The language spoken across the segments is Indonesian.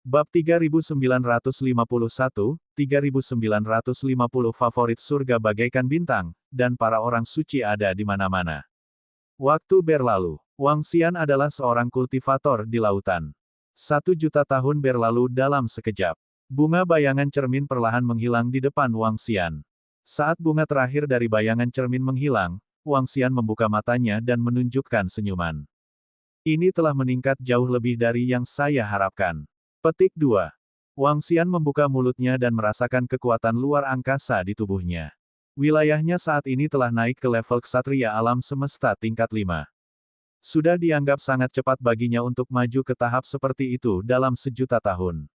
Bab 3951, 3950 Favorit surga bagaikan bintang, dan para orang suci ada di mana-mana. Waktu berlalu. Wang Xian adalah seorang kultivator di lautan. 1 juta tahun berlalu dalam sekejap. Bunga bayangan cermin perlahan menghilang di depan Wang Xian. Saat bunga terakhir dari bayangan cermin menghilang, Wang Xian membuka matanya dan menunjukkan senyuman. Ini telah meningkat jauh lebih dari yang saya harapkan. Petik 2. Wang Xian membuka mulutnya dan merasakan kekuatan luar angkasa di tubuhnya. Wilayahnya saat ini telah naik ke level ksatria alam semesta tingkat 5. Sudah dianggap sangat cepat baginya untuk maju ke tahap seperti itu dalam 1 juta tahun.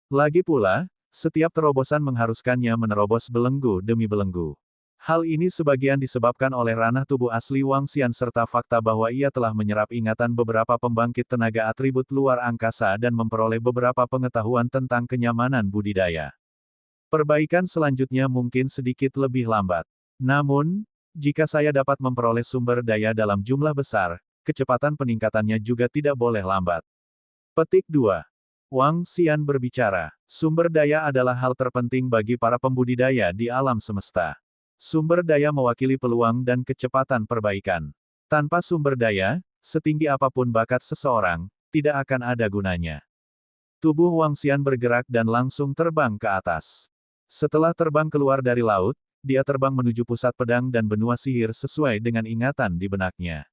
Lagi pula, setiap terobosan mengharuskannya menerobos belenggu demi belenggu. Hal ini sebagian disebabkan oleh ranah tubuh asli Wang Xian serta fakta bahwa ia telah menyerap ingatan beberapa pembangkit tenaga atribut luar angkasa dan memperoleh beberapa pengetahuan tentang kenyamanan budidaya. Perbaikan selanjutnya mungkin sedikit lebih lambat. Namun, jika saya dapat memperoleh sumber daya dalam jumlah besar, kecepatan peningkatannya juga tidak boleh lambat. Petik 2. Wang Xian berbicara, sumber daya adalah hal terpenting bagi para pembudidaya di alam semesta. Sumber daya mewakili peluang dan kecepatan perbaikan. Tanpa sumber daya, setinggi apapun bakat seseorang, tidak akan ada gunanya. Tubuh Wang Xian bergerak dan langsung terbang ke atas. Setelah terbang keluar dari laut, dia terbang menuju pusat pedang dan benua sihir sesuai dengan ingatan di benaknya.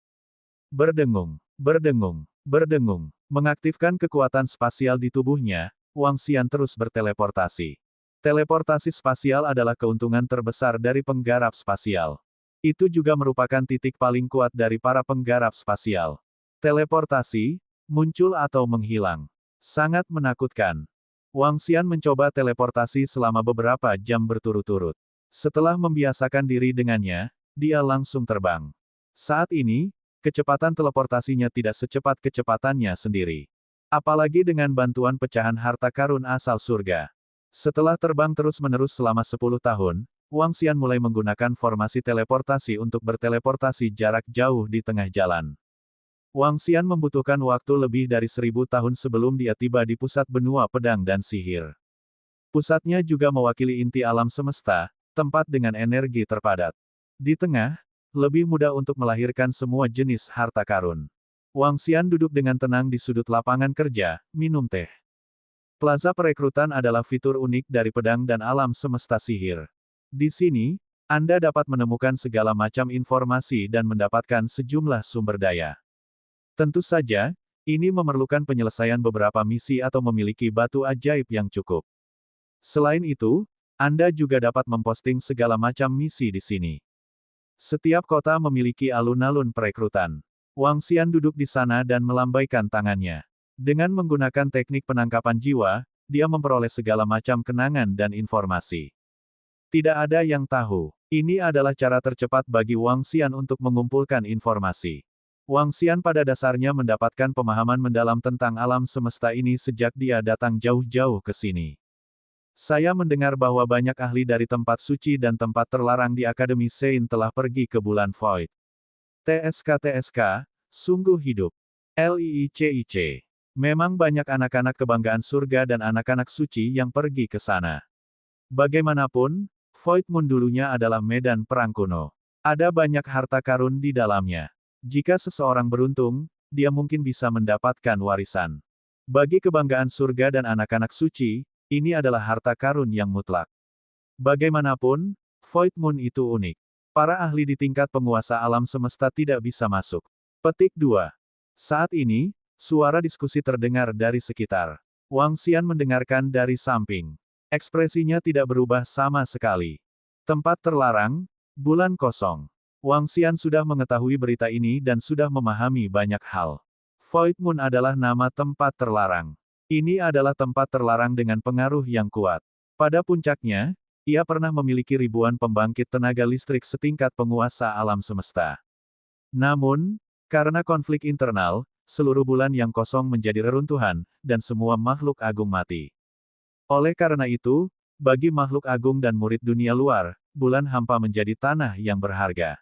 Berdengung, berdengung, berdengung. Mengaktifkan kekuatan spasial di tubuhnya, Wang Xian terus berteleportasi. Teleportasi spasial adalah keuntungan terbesar dari penggarap spasial. Itu juga merupakan titik paling kuat dari para penggarap spasial. Teleportasi, muncul atau menghilang. Sangat menakutkan. Wang Xian mencoba teleportasi selama beberapa jam berturut-turut. Setelah membiasakan diri dengannya, dia langsung terbang. Saat ini, kecepatan teleportasinya tidak secepat kecepatannya sendiri. Apalagi dengan bantuan pecahan harta karun asal surga. Setelah terbang terus-menerus selama 10 tahun, Wang Xian mulai menggunakan formasi teleportasi untuk berteleportasi jarak jauh di tengah jalan. Wang Xian membutuhkan waktu lebih dari 1000 tahun sebelum dia tiba di pusat benua pedang dan sihir. Pusatnya juga mewakili inti alam semesta, tempat dengan energi terpadat. Di tengah, lebih mudah untuk melahirkan semua jenis harta karun. Wang Xian duduk dengan tenang di sudut lapangan kerja, minum teh. Plaza perekrutan adalah fitur unik dari pedang dan alam semesta sihir. Di sini, Anda dapat menemukan segala macam informasi dan mendapatkan sejumlah sumber daya. Tentu saja, ini memerlukan penyelesaian beberapa misi atau memiliki batu ajaib yang cukup. Selain itu, Anda juga dapat memposting segala macam misi di sini. Setiap kota memiliki alun-alun perekrutan. Wang Xian duduk di sana dan melambaikan tangannya. Dengan menggunakan teknik penangkapan jiwa, dia memperoleh segala macam kenangan dan informasi. Tidak ada yang tahu. Ini adalah cara tercepat bagi Wang Xian untuk mengumpulkan informasi. Wang Xian pada dasarnya mendapatkan pemahaman mendalam tentang alam semesta ini sejak dia datang jauh-jauh ke sini. Saya mendengar bahwa banyak ahli dari tempat suci dan tempat terlarang di Akademi Sein telah pergi ke bulan Void. TSK, sungguh hidup. LIICIC. Memang banyak anak-anak kebanggaan surga dan anak-anak suci yang pergi ke sana. Bagaimanapun, Void Moon dulunya adalah medan perang kuno. Ada banyak harta karun di dalamnya. Jika seseorang beruntung, dia mungkin bisa mendapatkan warisan. Bagi kebanggaan surga dan anak-anak suci, ini adalah harta karun yang mutlak. Bagaimanapun, Void Moon itu unik. Para ahli di tingkat penguasa alam semesta tidak bisa masuk. Petik 2. Saat ini, suara diskusi terdengar dari sekitar. Wang Xian mendengarkan dari samping. Ekspresinya tidak berubah sama sekali. Tempat terlarang, bulan kosong. Wang Xian sudah mengetahui berita ini dan sudah memahami banyak hal. Void Moon adalah nama tempat terlarang. Ini adalah tempat terlarang dengan pengaruh yang kuat. Pada puncaknya, ia pernah memiliki ribuan pembangkit tenaga listrik setingkat penguasa alam semesta. Namun, karena konflik internal, seluruh bulan yang kosong menjadi reruntuhan, dan semua makhluk agung mati. Oleh karena itu, bagi makhluk agung dan murid dunia luar, bulan hampa menjadi tanah yang berharga.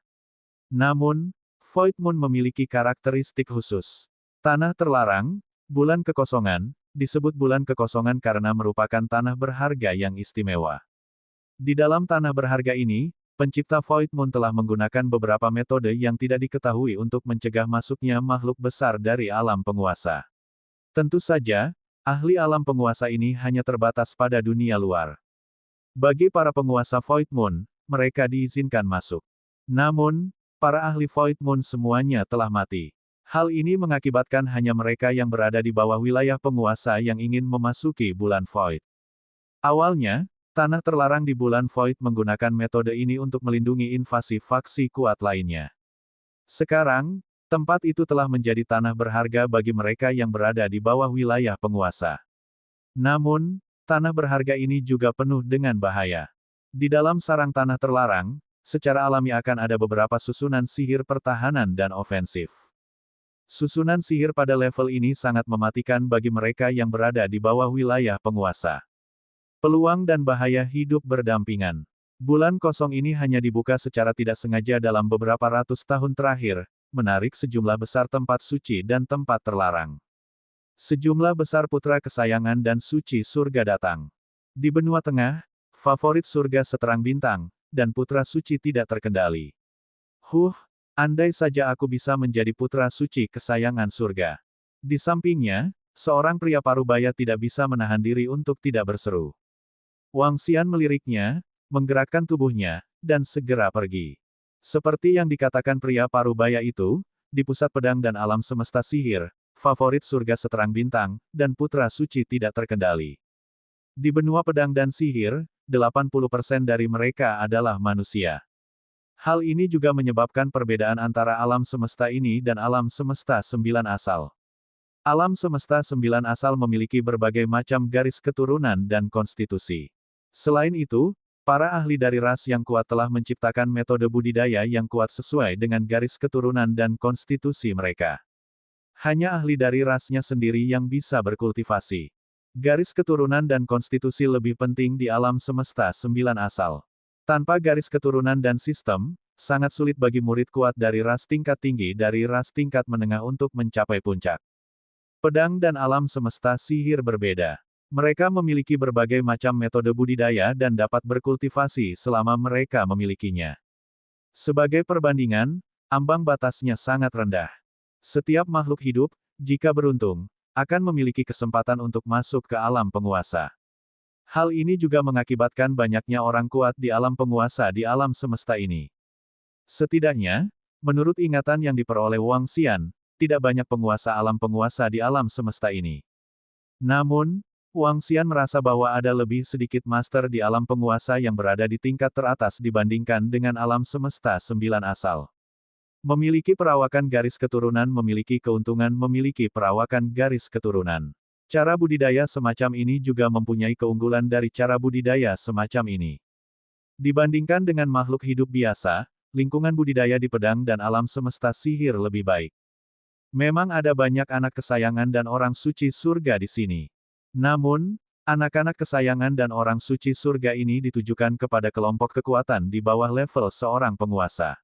Namun, Void Moon memiliki karakteristik khusus. Tanah terlarang, bulan kekosongan, disebut bulan kekosongan karena merupakan tanah berharga yang istimewa. Di dalam tanah berharga ini, pencipta Void Moon telah menggunakan beberapa metode yang tidak diketahui untuk mencegah masuknya makhluk besar dari alam penguasa. Tentu saja, ahli alam penguasa ini hanya terbatas pada dunia luar. Bagi para penguasa Void Moon, mereka diizinkan masuk. Namun, para ahli Void Moon semuanya telah mati. Hal ini mengakibatkan hanya mereka yang berada di bawah wilayah penguasa yang ingin memasuki bulan Void. Awalnya, tanah terlarang di bulan Void menggunakan metode ini untuk melindungi invasi faksi kuat lainnya. Sekarang, tempat itu telah menjadi tanah berharga bagi mereka yang berada di bawah wilayah penguasa. Namun, tanah berharga ini juga penuh dengan bahaya. Di dalam sarang tanah terlarang, secara alami akan ada beberapa susunan sihir pertahanan dan ofensif. Susunan sihir pada level ini sangat mematikan bagi mereka yang berada di bawah wilayah penguasa. Peluang dan bahaya hidup berdampingan. Bulan kosong ini hanya dibuka secara tidak sengaja dalam beberapa ratus tahun terakhir, menarik sejumlah besar tempat suci dan tempat terlarang. Sejumlah besar putra kesayangan dan suci surga datang. Di benua tengah, favorit surga seterang bintang, dan putra suci tidak terkendali. Andai saja aku bisa menjadi putra suci kesayangan surga. Di sampingnya, seorang pria parubaya tidak bisa menahan diri untuk tidak berseru. Wang Xian meliriknya, menggerakkan tubuhnya, dan segera pergi. Seperti yang dikatakan pria parubaya itu, di pusat pedang dan alam semesta sihir, favorit surga seterang bintang, dan putra suci tidak terkendali. Di benua pedang dan sihir, 80% dari mereka adalah manusia. Hal ini juga menyebabkan perbedaan antara alam semesta ini dan alam semesta 9 asal. Alam semesta 9 asal memiliki berbagai macam garis keturunan dan konstitusi. Selain itu, para ahli dari ras yang kuat telah menciptakan metode budidaya yang kuat sesuai dengan garis keturunan dan konstitusi mereka. Hanya ahli dari rasnya sendiri yang bisa berkultivasi. Garis keturunan dan konstitusi lebih penting di alam semesta 9 asal. Tanpa garis keturunan dan sistem, sangat sulit bagi murid kuat dari ras tingkat tinggi dari ras tingkat menengah untuk mencapai puncak. Pedang dan alam semesta sihir berbeda. Mereka memiliki berbagai macam metode budidaya dan dapat berkultivasi selama mereka memilikinya. Sebagai perbandingan, ambang batasnya sangat rendah. Setiap makhluk hidup, jika beruntung, akan memiliki kesempatan untuk masuk ke alam penguasa. Hal ini juga mengakibatkan banyaknya orang kuat di alam penguasa di alam semesta ini. Setidaknya, menurut ingatan yang diperoleh Wang Xian, tidak banyak penguasa alam penguasa di alam semesta ini. Namun, Wang Xian merasa bahwa ada lebih sedikit master di alam penguasa yang berada di tingkat teratas dibandingkan dengan alam semesta 9 asal. Memiliki perawakan garis keturunan memiliki keuntungan memiliki perawakan garis keturunan. Cara budidaya semacam ini juga mempunyai keunggulan dari cara budidaya semacam ini. Dibandingkan dengan makhluk hidup biasa, lingkungan budidaya di pedang dan alam semesta sihir lebih baik. Memang ada banyak anak kesayangan dan orang suci surga di sini. Namun, anak-anak kesayangan dan orang suci surga ini ditujukan kepada kelompok kekuatan di bawah level seorang penguasa.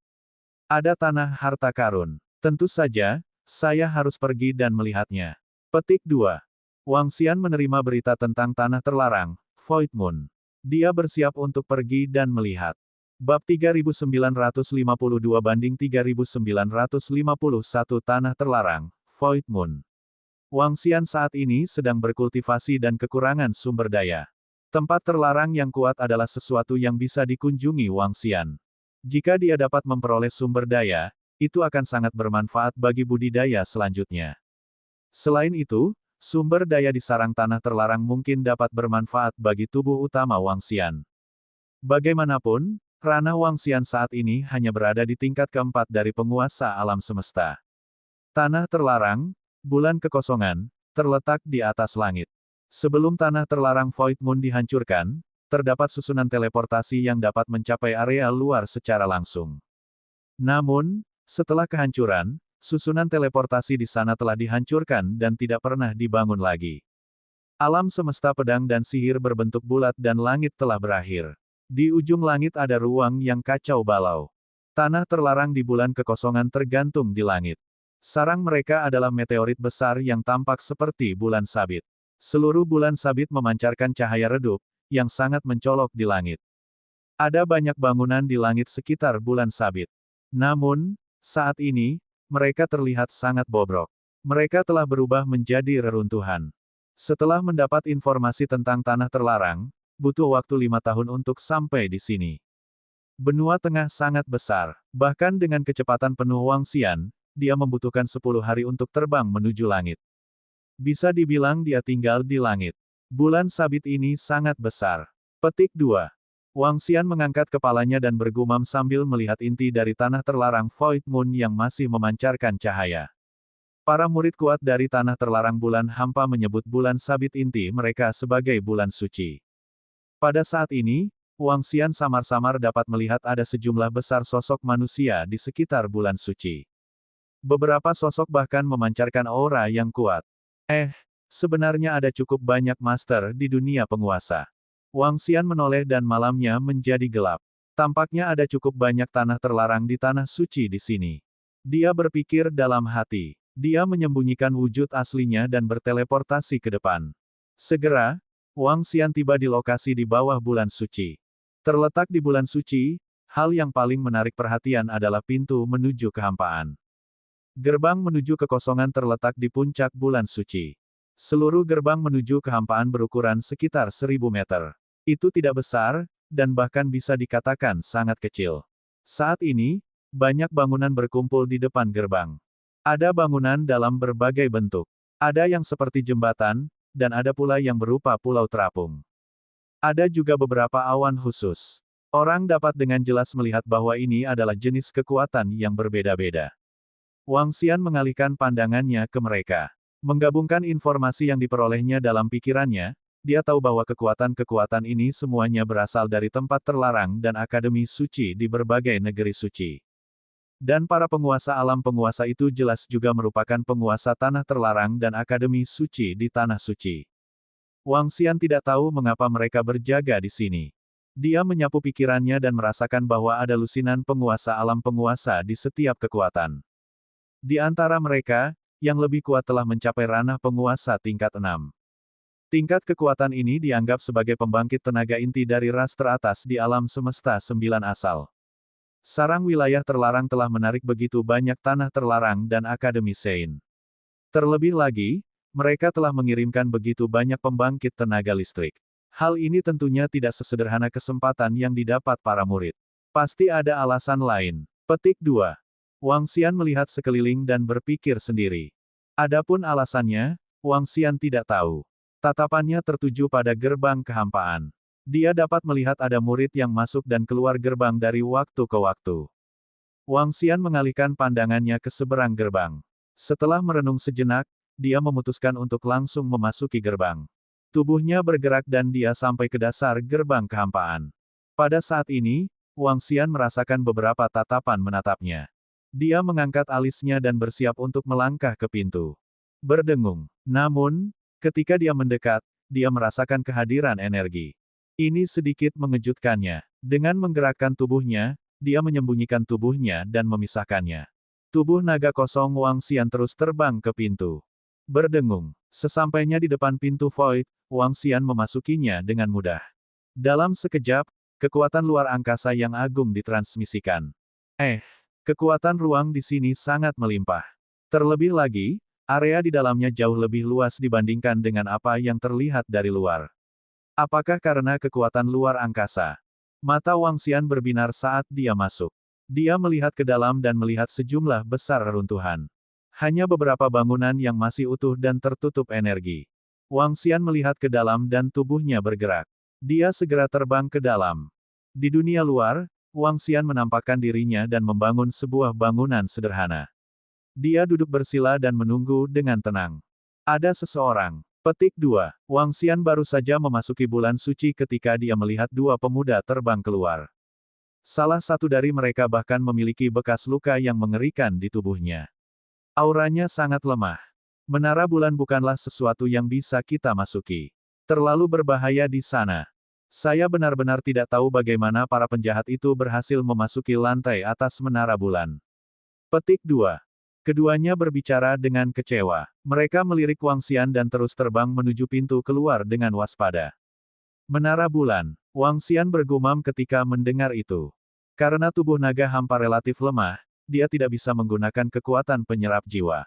Ada tanah harta karun. Tentu saja, saya harus pergi dan melihatnya. Petik 2. Wang Xian menerima berita tentang tanah terlarang, Void Moon. Dia bersiap untuk pergi dan melihat. Bab 3952-3951 Tanah Terlarang, Void Moon. Wang Xian saat ini sedang berkultivasi dan kekurangan sumber daya. Tempat terlarang yang kuat adalah sesuatu yang bisa dikunjungi Wang Xian. Jika dia dapat memperoleh sumber daya, itu akan sangat bermanfaat bagi budidaya selanjutnya. Selain itu, sumber daya di sarang tanah terlarang mungkin dapat bermanfaat bagi tubuh utama Wang Xian. Bagaimanapun, ranah Wang Xian saat ini hanya berada di tingkat keempat dari penguasa alam semesta. Tanah terlarang, bulan kekosongan, terletak di atas langit. Sebelum tanah terlarang Void Moon dihancurkan, terdapat susunan teleportasi yang dapat mencapai area luar secara langsung. Namun, setelah kehancuran, susunan teleportasi di sana telah dihancurkan dan tidak pernah dibangun lagi. Alam semesta pedang dan sihir berbentuk bulat dan langit telah berakhir. Di ujung langit ada ruang yang kacau balau. Tanah terlarang di bulan kekosongan tergantung di langit. Sarang mereka adalah meteorit besar yang tampak seperti bulan sabit. Seluruh bulan sabit memancarkan cahaya redup, yang sangat mencolok di langit. Ada banyak bangunan di langit sekitar bulan sabit. Namun, saat ini, mereka terlihat sangat bobrok. Mereka telah berubah menjadi reruntuhan. Setelah mendapat informasi tentang tanah terlarang, butuh waktu 5 tahun untuk sampai di sini. Benua Tengah sangat besar. Bahkan dengan kecepatan penuh Wang Xian, dia membutuhkan 10 hari untuk terbang menuju langit. Bisa dibilang dia tinggal di langit. Bulan sabit ini sangat besar. Petik 2. Wang Xian mengangkat kepalanya dan bergumam sambil melihat inti dari tanah terlarang Void Moon yang masih memancarkan cahaya. Para murid kuat dari tanah terlarang bulan hampa menyebut bulan sabit inti mereka sebagai bulan suci. Pada saat ini, Wang Xian samar-samar dapat melihat ada sejumlah besar sosok manusia di sekitar bulan suci. Beberapa sosok bahkan memancarkan aura yang kuat. Sebenarnya ada cukup banyak master di dunia penguasa. Wang Xian menoleh dan malamnya menjadi gelap. Tampaknya ada cukup banyak tanah terlarang di tanah suci di sini. Dia berpikir dalam hati. Dia menyembunyikan wujud aslinya dan berteleportasi ke depan. Segera, Wang Xian tiba di lokasi di bawah bulan suci. Terletak di bulan suci, hal yang paling menarik perhatian adalah pintu menuju kehampaan. Gerbang menuju kekosongan terletak di puncak bulan suci. Seluruh gerbang menuju kehampaan berukuran sekitar 1000 meter. Itu tidak besar, dan bahkan bisa dikatakan sangat kecil. Saat ini, banyak bangunan berkumpul di depan gerbang. Ada bangunan dalam berbagai bentuk. Ada yang seperti jembatan, dan ada pula yang berupa pulau terapung. Ada juga beberapa awan khusus. Orang dapat dengan jelas melihat bahwa ini adalah jenis kekuatan yang berbeda-beda. Wang Xian mengalihkan pandangannya ke mereka. Menggabungkan informasi yang diperolehnya dalam pikirannya, dia tahu bahwa kekuatan-kekuatan ini semuanya berasal dari tempat terlarang dan akademi suci di berbagai negeri suci. Dan para penguasa alam penguasa itu jelas juga merupakan penguasa tanah terlarang dan akademi suci di tanah suci. Wang Xian tidak tahu mengapa mereka berjaga di sini. Dia menyapu pikirannya dan merasakan bahwa ada lusinan penguasa alam penguasa di setiap kekuatan. Di antara mereka, yang lebih kuat telah mencapai ranah penguasa tingkat 6. Tingkat kekuatan ini dianggap sebagai pembangkit tenaga inti dari ras teratas di alam semesta 9 asal. Sarang wilayah terlarang telah menarik begitu banyak tanah terlarang dan Akademi Sein. Terlebih lagi, mereka telah mengirimkan begitu banyak pembangkit tenaga listrik. Hal ini tentunya tidak sesederhana kesempatan yang didapat para murid. Pasti ada alasan lain. Petik 2. Wang Xian melihat sekeliling dan berpikir sendiri. Adapun alasannya, Wang Xian tidak tahu. Tatapannya tertuju pada gerbang kehampaan. Dia dapat melihat ada murid yang masuk dan keluar gerbang dari waktu ke waktu. Wang Xian mengalihkan pandangannya ke seberang gerbang. Setelah merenung sejenak, dia memutuskan untuk langsung memasuki gerbang. Tubuhnya bergerak dan dia sampai ke dasar gerbang kehampaan. Pada saat ini, Wang Xian merasakan beberapa tatapan menatapnya. Dia mengangkat alisnya dan bersiap untuk melangkah ke pintu. Berdengung. Namun, ketika dia mendekat, dia merasakan kehadiran energi. Ini sedikit mengejutkannya. Dengan menggerakkan tubuhnya, dia menyembunyikan tubuhnya dan memisahkannya. Tubuh naga kosong Wang Xian terus terbang ke pintu. Berdengung. Sesampainya di depan pintu Void, Wang Xian memasukinya dengan mudah. Dalam sekejap, kekuatan luar angkasa yang agung ditransmisikan. Kekuatan ruang di sini sangat melimpah. Terlebih lagi, area di dalamnya jauh lebih luas dibandingkan dengan apa yang terlihat dari luar. Apakah karena kekuatan luar angkasa? Mata Wang Xian berbinar saat dia masuk. Dia melihat ke dalam dan melihat sejumlah besar reruntuhan. Hanya beberapa bangunan yang masih utuh dan tertutup energi. Wang Xian melihat ke dalam dan tubuhnya bergerak. Dia segera terbang ke dalam. Di dunia luar, Wang Xian menampakkan dirinya dan membangun sebuah bangunan sederhana. Dia duduk bersila dan menunggu dengan tenang. Ada seseorang. Petik 2. Wang Xian baru saja memasuki bulan suci ketika dia melihat dua pemuda terbang keluar. Salah satu dari mereka bahkan memiliki bekas luka yang mengerikan di tubuhnya. Auranya sangat lemah. Menara bulan bukanlah sesuatu yang bisa kita masuki. Terlalu berbahaya di sana. Saya benar-benar tidak tahu bagaimana para penjahat itu berhasil memasuki lantai atas menara bulan. Petik 2. Keduanya berbicara dengan kecewa. Mereka melirik Wang Xian dan terus terbang menuju pintu keluar dengan waspada. Menara bulan. Wang Xian bergumam ketika mendengar itu. Karena tubuh naga hampa relatif lemah, dia tidak bisa menggunakan kekuatan penyerap jiwa.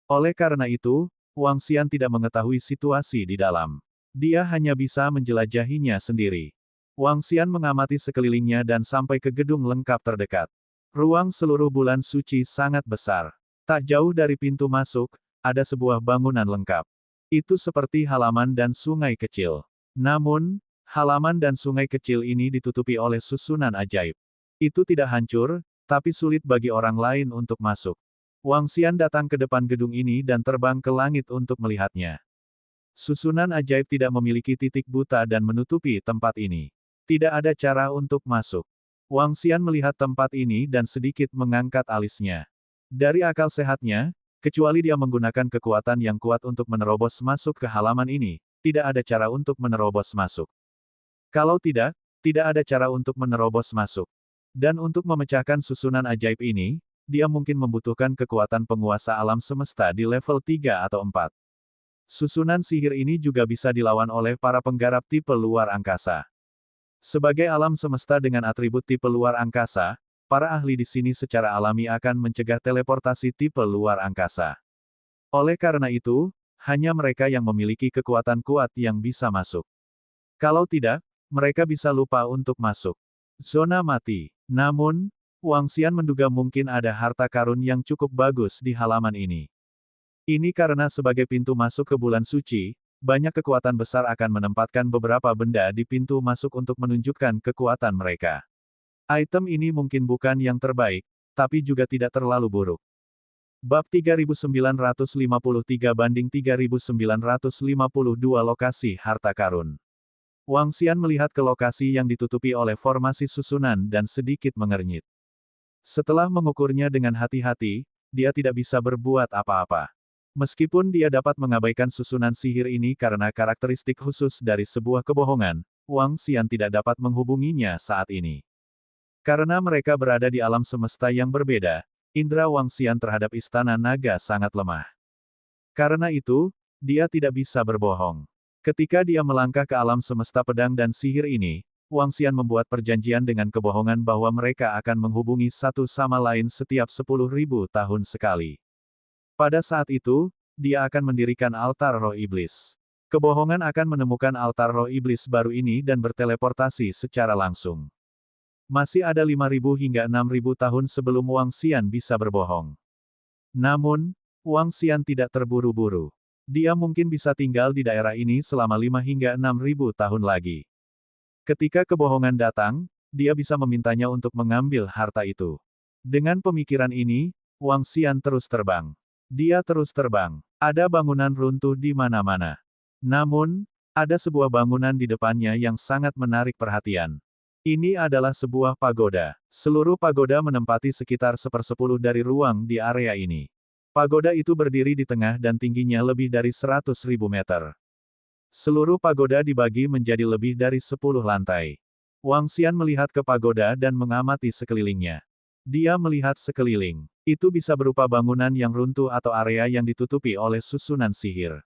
Oleh karena itu, Wang Xian tidak mengetahui situasi di dalam. Dia hanya bisa menjelajahinya sendiri. Wang Xian mengamati sekelilingnya dan sampai ke gedung lengkap terdekat. Ruang seluruh bulan suci sangat besar. Tak jauh dari pintu masuk, ada sebuah bangunan lengkap. Itu seperti halaman dan sungai kecil. Namun, halaman dan sungai kecil ini ditutupi oleh susunan ajaib. Itu tidak hancur, tapi sulit bagi orang lain untuk masuk. Wang Xian datang ke depan gedung ini dan terbang ke langit untuk melihatnya. Susunan ajaib tidak memiliki titik buta dan menutupi tempat ini. Tidak ada cara untuk masuk. Wang Xian melihat tempat ini dan sedikit mengangkat alisnya. Dari akal sehatnya, kecuali dia menggunakan kekuatan yang kuat untuk menerobos masuk ke halaman ini, tidak ada cara untuk menerobos masuk. Kalau tidak, tidak ada cara untuk menerobos masuk. Dan untuk memecahkan susunan ajaib ini, dia mungkin membutuhkan kekuatan penguasa alam semesta di level 3 atau 4. Susunan sihir ini juga bisa dilawan oleh para penggarap tipe luar angkasa. Sebagai alam semesta dengan atribut tipe luar angkasa, para ahli di sini secara alami akan mencegah teleportasi tipe luar angkasa. Oleh karena itu, hanya mereka yang memiliki kekuatan kuat yang bisa masuk. Kalau tidak, mereka bisa lupa untuk masuk. Zona mati. Namun, Wang Xian menduga mungkin ada harta karun yang cukup bagus di halaman ini. Ini karena sebagai pintu masuk ke bulan suci, banyak kekuatan besar akan menempatkan beberapa benda di pintu masuk untuk menunjukkan kekuatan mereka. Item ini mungkin bukan yang terbaik, tapi juga tidak terlalu buruk. Bab 3953 banding 3952 lokasi harta karun. Wang Xian melihat ke lokasi yang ditutupi oleh formasi susunan dan sedikit mengernyit. Setelah mengukurnya dengan hati-hati, dia tidak bisa berbuat apa-apa. Meskipun dia dapat mengabaikan susunan sihir ini karena karakteristik khusus dari sebuah kebohongan, Wang Xian tidak dapat menghubunginya saat ini. Karena mereka berada di alam semesta yang berbeda, indera Wang Xian terhadap istana naga sangat lemah. Karena itu, dia tidak bisa berbohong. Ketika dia melangkah ke alam semesta pedang dan sihir ini, Wang Xian membuat perjanjian dengan kebohongan bahwa mereka akan menghubungi satu sama lain setiap 10.000 tahun sekali. Pada saat itu, dia akan mendirikan altar roh iblis. Kebohongan akan menemukan altar roh iblis baru ini dan berteleportasi secara langsung. Masih ada 5.000 hingga 6.000 tahun sebelum Wang Xian bisa berbohong. Namun, Wang Xian tidak terburu-buru. Dia mungkin bisa tinggal di daerah ini selama 5 hingga 6.000 tahun lagi. Ketika kebohongan datang, dia bisa memintanya untuk mengambil harta itu. Dengan pemikiran ini, Wang Xian terus terbang. Dia terus terbang. Ada bangunan runtuh di mana-mana. Namun, ada sebuah bangunan di depannya yang sangat menarik perhatian. Ini adalah sebuah pagoda. Seluruh pagoda menempati sekitar 1/10 dari ruang di area ini. Pagoda itu berdiri di tengah dan tingginya lebih dari 100.000 meter. Seluruh pagoda dibagi menjadi lebih dari 10 lantai. Wang Xian melihat ke pagoda dan mengamati sekelilingnya. Dia melihat sekeliling. Itu bisa berupa bangunan yang runtuh atau area yang ditutupi oleh susunan sihir.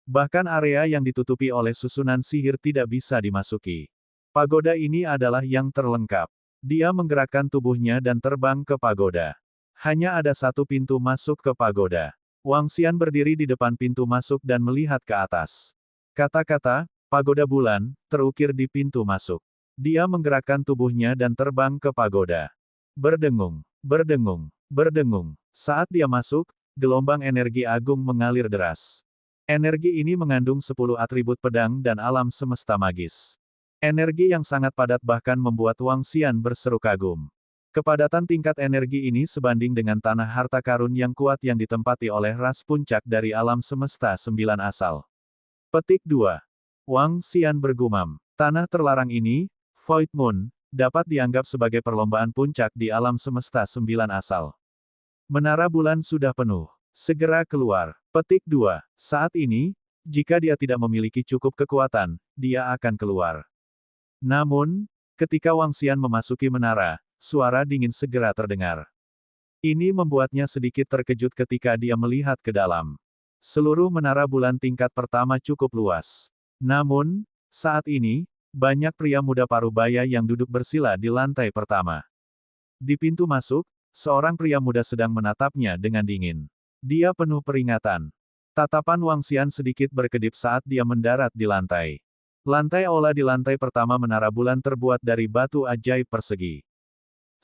Bahkan area yang ditutupi oleh susunan sihir tidak bisa dimasuki. Pagoda ini adalah yang terlengkap. Dia menggerakkan tubuhnya dan terbang ke pagoda. Hanya ada satu pintu masuk ke pagoda. Wang Xian berdiri di depan pintu masuk dan melihat ke atas. Kata-kata, pagoda bulan, terukir di pintu masuk. Dia menggerakkan tubuhnya dan terbang ke pagoda. Berdengung, berdengung, berdengung. Saat dia masuk, gelombang energi agung mengalir deras. Energi ini mengandung 10 atribut pedang dan alam semesta magis. Energi yang sangat padat bahkan membuat Wang Xian berseru kagum. Kepadatan tingkat energi ini sebanding dengan tanah harta karun yang kuat yang ditempati oleh ras puncak dari alam semesta 9 asal. Petik 2. Wang Xian bergumam. Tanah terlarang ini, Void Moon, dapat dianggap sebagai perlombaan puncak di alam semesta 9 asal. Menara bulan sudah penuh. Segera keluar. Petik 2. Saat ini, jika dia tidak memiliki cukup kekuatan, dia akan keluar. Namun, ketika Wang Xian memasuki menara, suara dingin segera terdengar. Ini membuatnya sedikit terkejut ketika dia melihat ke dalam. Seluruh menara bulan tingkat pertama cukup luas. Namun, saat ini, banyak pria muda parubaya yang duduk bersila di lantai pertama. Di pintu masuk, seorang pria muda sedang menatapnya dengan dingin. Dia penuh peringatan. Tatapan Wang Xian sedikit berkedip saat dia mendarat di lantai. Lantai aula di lantai pertama menara bulan terbuat dari batu ajaib persegi.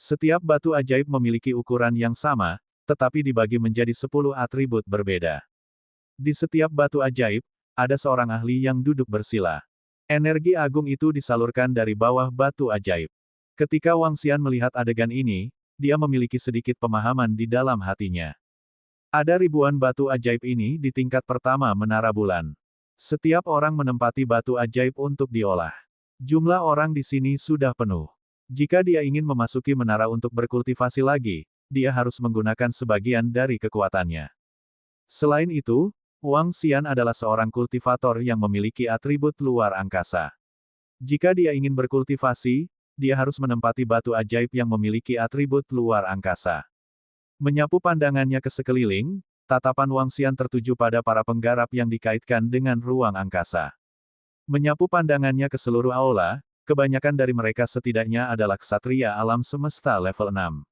Setiap batu ajaib memiliki ukuran yang sama, tetapi dibagi menjadi 10 atribut berbeda. Di setiap batu ajaib, ada seorang ahli yang duduk bersila. Energi agung itu disalurkan dari bawah batu ajaib. Ketika Wang Xian melihat adegan ini, dia memiliki sedikit pemahaman di dalam hatinya. Ada ribuan batu ajaib ini di tingkat pertama menara bulan. Setiap orang menempati batu ajaib untuk diolah. Jumlah orang di sini sudah penuh. Jika dia ingin memasuki menara untuk berkultivasi lagi, dia harus menggunakan sebagian dari kekuatannya. Selain itu, Wang Xian adalah seorang kultivator yang memiliki atribut luar angkasa. Jika dia ingin berkultivasi, dia harus menempati batu ajaib yang memiliki atribut luar angkasa. Menyapu pandangannya ke sekeliling, tatapan Wang Xian tertuju pada para penggarap yang dikaitkan dengan ruang angkasa. Menyapu pandangannya ke seluruh aula, kebanyakan dari mereka setidaknya adalah ksatria alam semesta level 6.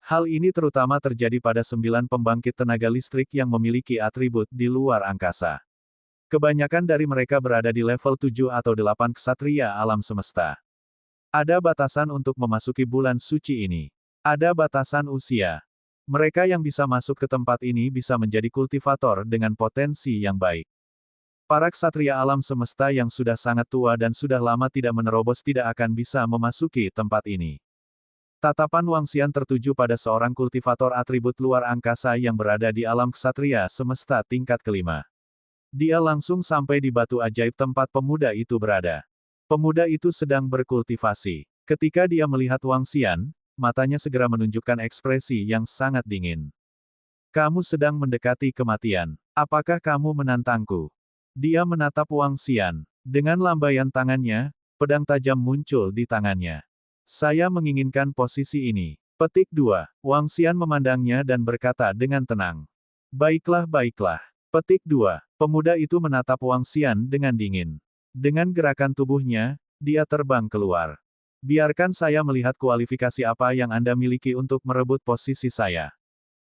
Hal ini terutama terjadi pada 9 pembangkit tenaga listrik yang memiliki atribut di luar angkasa. Kebanyakan dari mereka berada di level 7 atau 8 ksatria alam semesta. Ada batasan untuk memasuki bulan suci ini. Ada batasan usia. Mereka yang bisa masuk ke tempat ini bisa menjadi kultivator dengan potensi yang baik. Para ksatria alam semesta yang sudah sangat tua dan sudah lama tidak menerobos tidak akan bisa memasuki tempat ini. Tatapan Wang Xian tertuju pada seorang kultivator atribut luar angkasa yang berada di alam ksatria semesta tingkat kelima. Dia langsung sampai di batu ajaib tempat pemuda itu berada. Pemuda itu sedang berkultivasi. Ketika dia melihat Wang Xian, matanya segera menunjukkan ekspresi yang sangat dingin. Kamu sedang mendekati kematian. Apakah kamu menantangku? Dia menatap Wang Xian. Dengan lambaian tangannya, pedang tajam muncul di tangannya. Saya menginginkan posisi ini. Petik 2. Wang Xian memandangnya dan berkata dengan tenang. Baiklah, baiklah. Petik 2. Pemuda itu menatap Wang Xian dengan dingin. Dengan gerakan tubuhnya, dia terbang keluar. Biarkan saya melihat kualifikasi apa yang Anda miliki untuk merebut posisi saya.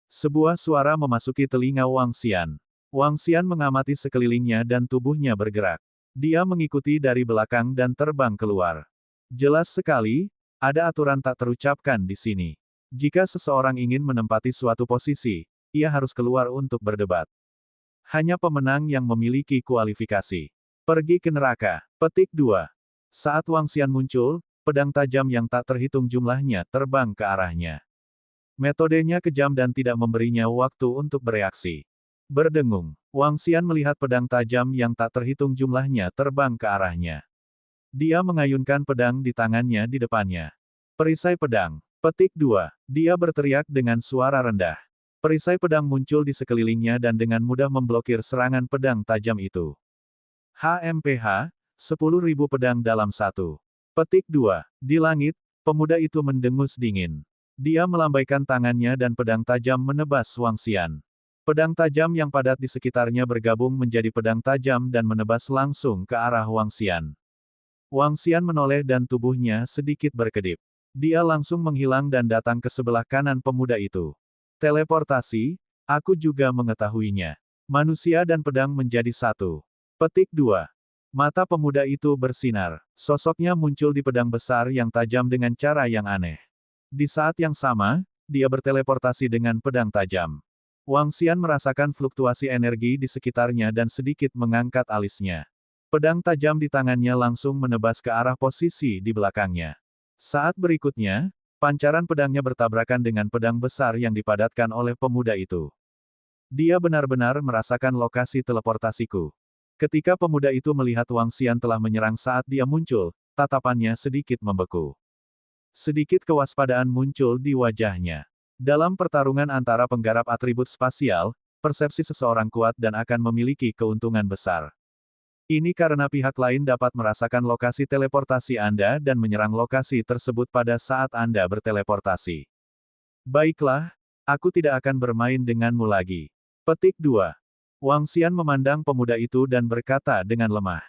Sebuah suara memasuki telinga Wang Xian. Wang Xian mengamati sekelilingnya dan tubuhnya bergerak. Dia mengikuti dari belakang dan terbang keluar. Jelas sekali, ada aturan tak terucapkan di sini. Jika seseorang ingin menempati suatu posisi, ia harus keluar untuk berdebat. Hanya pemenang yang memiliki kualifikasi. Pergi ke neraka. Petik 2. Saat Wang Xian muncul, pedang tajam yang tak terhitung jumlahnya terbang ke arahnya. Metodenya kejam dan tidak memberinya waktu untuk bereaksi. Berdengung, Wang Xian melihat pedang tajam yang tak terhitung jumlahnya terbang ke arahnya. Dia mengayunkan pedang di tangannya di depannya. Perisai pedang. Petik 2. Dia berteriak dengan suara rendah. Perisai pedang muncul di sekelilingnya dan dengan mudah memblokir serangan pedang tajam itu. HMPH, 10.000 pedang dalam satu. Petik 2. Di langit, pemuda itu mendengus dingin. Dia melambaikan tangannya dan pedang tajam menebas Wang Xian. Pedang tajam yang padat di sekitarnya bergabung menjadi pedang tajam dan menebas langsung ke arah Wang Xian. Wang Xian menoleh dan tubuhnya sedikit berkedip. Dia langsung menghilang dan datang ke sebelah kanan pemuda itu. Teleportasi, aku juga mengetahuinya. Manusia dan pedang menjadi satu. Petik 2. Mata pemuda itu bersinar. Sosoknya muncul di pedang besar yang tajam dengan cara yang aneh. Di saat yang sama, dia berteleportasi dengan pedang tajam. Wang Xian merasakan fluktuasi energi di sekitarnya dan sedikit mengangkat alisnya. Pedang tajam di tangannya langsung menebas ke arah posisi di belakangnya. Saat berikutnya, pancaran pedangnya bertabrakan dengan pedang besar yang dipadatkan oleh pemuda itu. Dia benar-benar merasakan lokasi teleportasiku. Ketika pemuda itu melihat Wang Xian telah menyerang saat dia muncul, tatapannya sedikit membeku. Sedikit kewaspadaan muncul di wajahnya. Dalam pertarungan antara penggarap atribut spasial, persepsi seseorang kuat dan akan memiliki keuntungan besar. Ini karena pihak lain dapat merasakan lokasi teleportasi Anda dan menyerang lokasi tersebut pada saat Anda berteleportasi. Baiklah, Aku tidak akan bermain denganmu lagi. Petik 2. Wang Xian memandang pemuda itu dan berkata dengan lemah.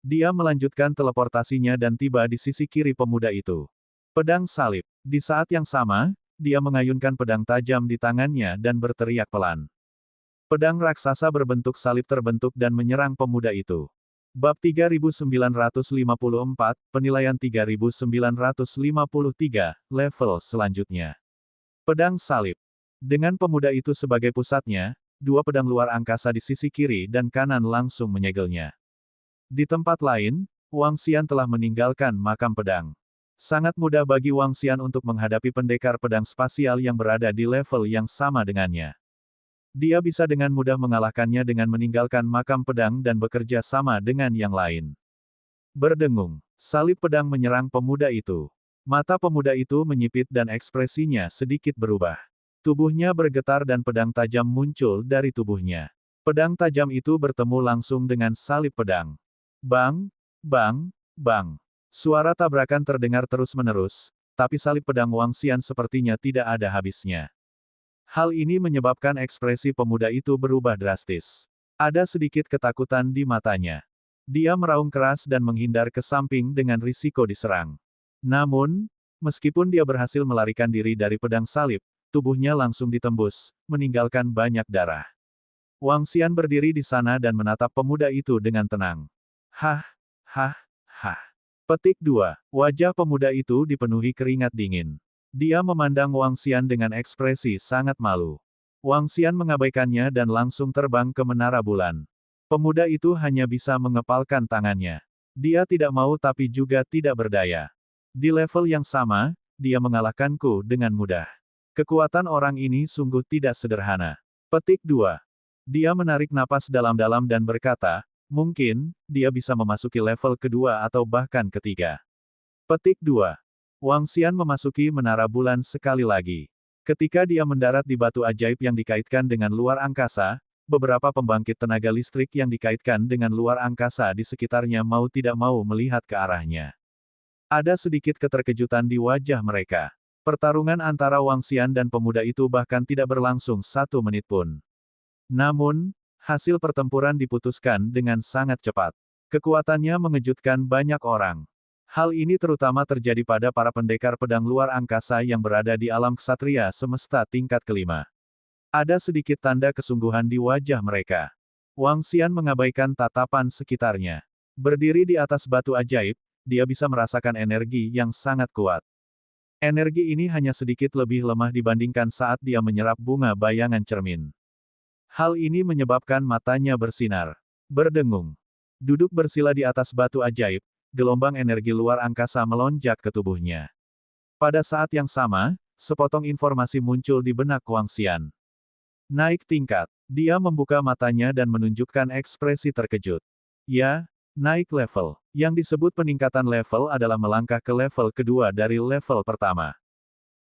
Dia melanjutkan teleportasinya dan tiba di sisi kiri pemuda itu. Pedang salib. Di saat yang sama, dia mengayunkan pedang tajam di tangannya dan berteriak pelan. Pedang raksasa berbentuk salib terbentuk dan menyerang pemuda itu. Bab 3954, penilaian 3953, level selanjutnya. Pedang salib. Dengan pemuda itu sebagai pusatnya, dua pedang luar angkasa di sisi kiri dan kanan langsung menyegelnya. Di tempat lain, Wang Xian telah meninggalkan makam pedang. Sangat mudah bagi Wang Xian untuk menghadapi pendekar pedang spasial yang berada di level yang sama dengannya. Dia bisa dengan mudah mengalahkannya dengan meninggalkan makam pedang dan bekerja sama dengan yang lain. Berdengung, salib pedang menyerang pemuda itu. Mata pemuda itu menyipit dan ekspresinya sedikit berubah. Tubuhnya bergetar dan pedang tajam muncul dari tubuhnya. Pedang tajam itu bertemu langsung dengan salib pedang. Bang, bang, bang. Suara tabrakan terdengar terus-menerus, tapi salib pedang Wang Xian sepertinya tidak ada habisnya. Hal ini menyebabkan ekspresi pemuda itu berubah drastis. Ada sedikit ketakutan di matanya. Dia meraung keras dan menghindar ke samping dengan risiko diserang. Namun, meskipun dia berhasil melarikan diri dari pedang salib, tubuhnya langsung ditembus, meninggalkan banyak darah. Wang Xian berdiri di sana dan menatap pemuda itu dengan tenang. Hah, hah, hah. Petik 2. Wajah pemuda itu dipenuhi keringat dingin. Dia memandang Wang Xian dengan ekspresi sangat malu. Wang Xian mengabaikannya dan langsung terbang ke menara bulan. Pemuda itu hanya bisa mengepalkan tangannya. Dia tidak mau tapi juga tidak berdaya. Di level yang sama, dia mengalahkanku dengan mudah. Kekuatan orang ini sungguh tidak sederhana. Petik 2. Dia menarik napas dalam-dalam dan berkata, mungkin, dia bisa memasuki level kedua atau bahkan ketiga. Petik 2. Wang Xian memasuki menara bulan sekali lagi. Ketika dia mendarat di batu ajaib yang dikaitkan dengan luar angkasa, beberapa pembangkit tenaga listrik yang dikaitkan dengan luar angkasa di sekitarnya mau tidak mau melihat ke arahnya. Ada sedikit keterkejutan di wajah mereka. Pertarungan antara Wang Xian dan pemuda itu bahkan tidak berlangsung 1 menit pun. Namun, hasil pertempuran diputuskan dengan sangat cepat. Kekuatannya mengejutkan banyak orang. Hal ini terutama terjadi pada para pendekar pedang luar angkasa yang berada di alam ksatria semesta tingkat kelima. Ada sedikit tanda kesungguhan di wajah mereka. Wang Xian mengabaikan tatapan sekitarnya. Berdiri di atas batu ajaib, dia bisa merasakan energi yang sangat kuat. Energi ini hanya sedikit lebih lemah dibandingkan saat dia menyerap bunga bayangan cermin. Hal ini menyebabkan matanya bersinar. Berdengung. Duduk bersila di atas batu ajaib, gelombang energi luar angkasa melonjak ke tubuhnya. Pada saat yang sama, sepotong informasi muncul di benak Wang Xian. Naik tingkat. Dia membuka matanya dan menunjukkan ekspresi terkejut. Ya, naik level. Yang disebut peningkatan level adalah melangkah ke level kedua dari level pertama.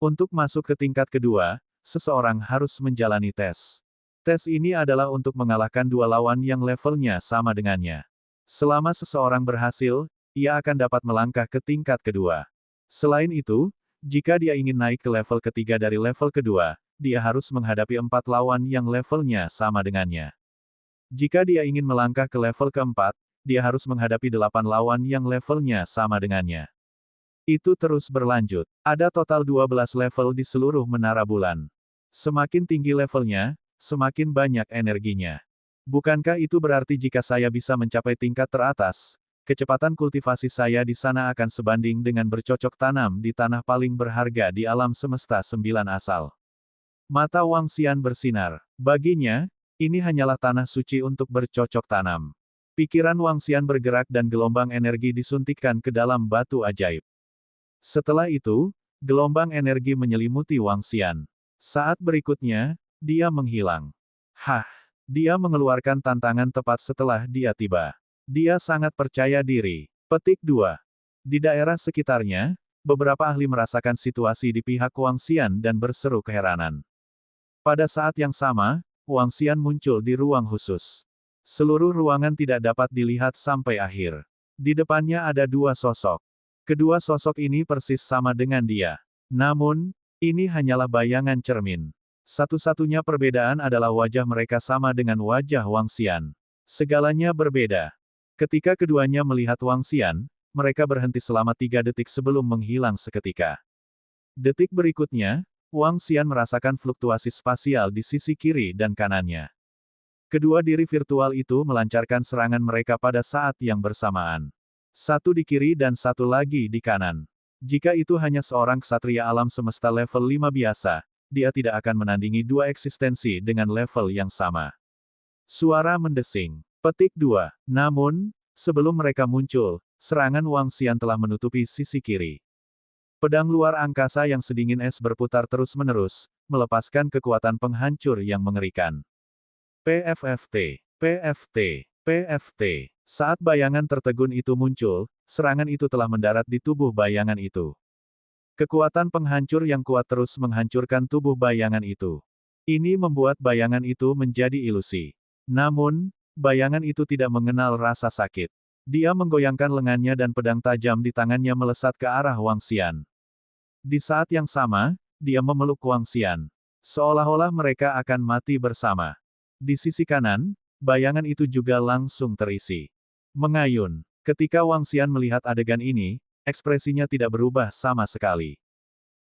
Untuk masuk ke tingkat kedua, seseorang harus menjalani tes. Tes ini adalah untuk mengalahkan dua lawan yang levelnya sama dengannya. Selama seseorang berhasil, ia akan dapat melangkah ke tingkat kedua. Selain itu, jika dia ingin naik ke level ketiga dari level kedua, dia harus menghadapi 4 lawan yang levelnya sama dengannya. Jika dia ingin melangkah ke level keempat, dia harus menghadapi 8 lawan yang levelnya sama dengannya. Itu terus berlanjut. Ada total 12 level di seluruh menara bulan. Semakin tinggi levelnya, semakin banyak energinya. Bukankah itu berarti jika saya bisa mencapai tingkat teratas, kecepatan kultivasi saya di sana akan sebanding dengan bercocok tanam di tanah paling berharga di alam semesta 9 asal. Mata Wang Xian bersinar. Baginya, ini hanyalah tanah suci untuk bercocok tanam. Pikiran Wang Xian bergerak dan gelombang energi disuntikkan ke dalam batu ajaib. Setelah itu, gelombang energi menyelimuti Wang Xian. Saat berikutnya, dia menghilang. Hah! Dia mengeluarkan tantangan tepat setelah dia tiba. Dia sangat percaya diri. Petik 2. Di daerah sekitarnya, beberapa ahli merasakan situasi di pihak Wang Xian dan berseru keheranan. Pada saat yang sama, Wang Xian muncul di ruang khusus. Seluruh ruangan tidak dapat dilihat sampai akhir. Di depannya ada 2 sosok. Kedua sosok ini persis sama dengan dia. Namun, ini hanyalah bayangan cermin. Satu-satunya perbedaan adalah wajah mereka sama dengan wajah Wang Xian. Segalanya berbeda. Ketika keduanya melihat Wang Xian, mereka berhenti selama 3 detik sebelum menghilang seketika. Detik berikutnya, Wang Xian merasakan fluktuasi spasial di sisi kiri dan kanannya. Kedua diri virtual itu melancarkan serangan mereka pada saat yang bersamaan. Satu di kiri dan satu lagi di kanan. Jika itu hanya seorang ksatria alam semesta level 5 biasa, dia tidak akan menandingi dua eksistensi dengan level yang sama. Suara mendesing. Petik 2. Namun, sebelum mereka muncul, serangan Wang Xian telah menutupi sisi kiri. Pedang luar angkasa yang sedingin es berputar terus-menerus, melepaskan kekuatan penghancur yang mengerikan. PFFT, PFT, PFT. Saat bayangan tertegun itu muncul, serangan itu telah mendarat di tubuh bayangan itu. Kekuatan penghancur yang kuat terus menghancurkan tubuh bayangan itu. Ini membuat bayangan itu menjadi ilusi. Namun, bayangan itu tidak mengenal rasa sakit. Dia menggoyangkan lengannya dan pedang tajam di tangannya melesat ke arah Wang Xian. Di saat yang sama, dia memeluk Wang Xian. Seolah-olah mereka akan mati bersama. Di sisi kanan, bayangan itu juga langsung terisi. Mengayun. Ketika Wang Xian melihat adegan ini, ekspresinya tidak berubah sama sekali.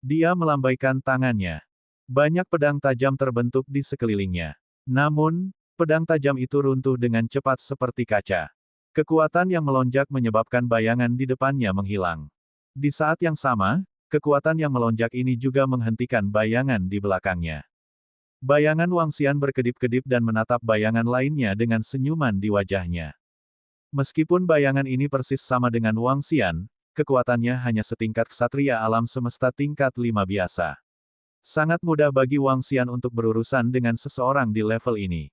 Dia melambaikan tangannya. Banyak pedang tajam terbentuk di sekelilingnya. Namun, pedang tajam itu runtuh dengan cepat seperti kaca. Kekuatan yang melonjak menyebabkan bayangan di depannya menghilang. Di saat yang sama, kekuatan yang melonjak ini juga menghentikan bayangan di belakangnya. Bayangan Wang Xian berkedip-kedip dan menatap bayangan lainnya dengan senyuman di wajahnya. Meskipun bayangan ini persis sama dengan Wang Xian, kekuatannya hanya setingkat ksatria alam semesta tingkat 5 biasa. Sangat mudah bagi Wang Xian untuk berurusan dengan seseorang di level ini.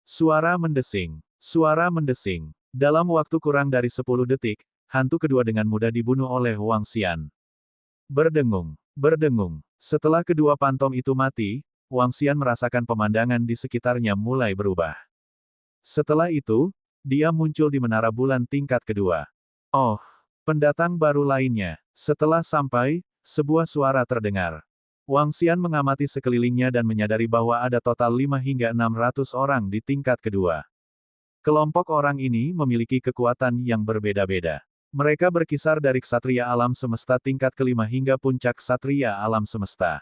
Suara mendesing. Suara mendesing. Dalam waktu kurang dari 10 detik, hantu kedua dengan mudah dibunuh oleh Wang Xian. Berdengung. Berdengung. Setelah kedua pantom itu mati, Wang Xian merasakan pemandangan di sekitarnya mulai berubah. Setelah itu, dia muncul di menara bulan tingkat kedua. Oh, pendatang baru lainnya. Setelah sampai, sebuah suara terdengar. Wang Xian mengamati sekelilingnya dan menyadari bahwa ada total 5 hingga 600 orang di tingkat kedua. Kelompok orang ini memiliki kekuatan yang berbeda-beda. Mereka berkisar dari ksatria alam semesta tingkat kelima hingga puncak ksatria alam semesta.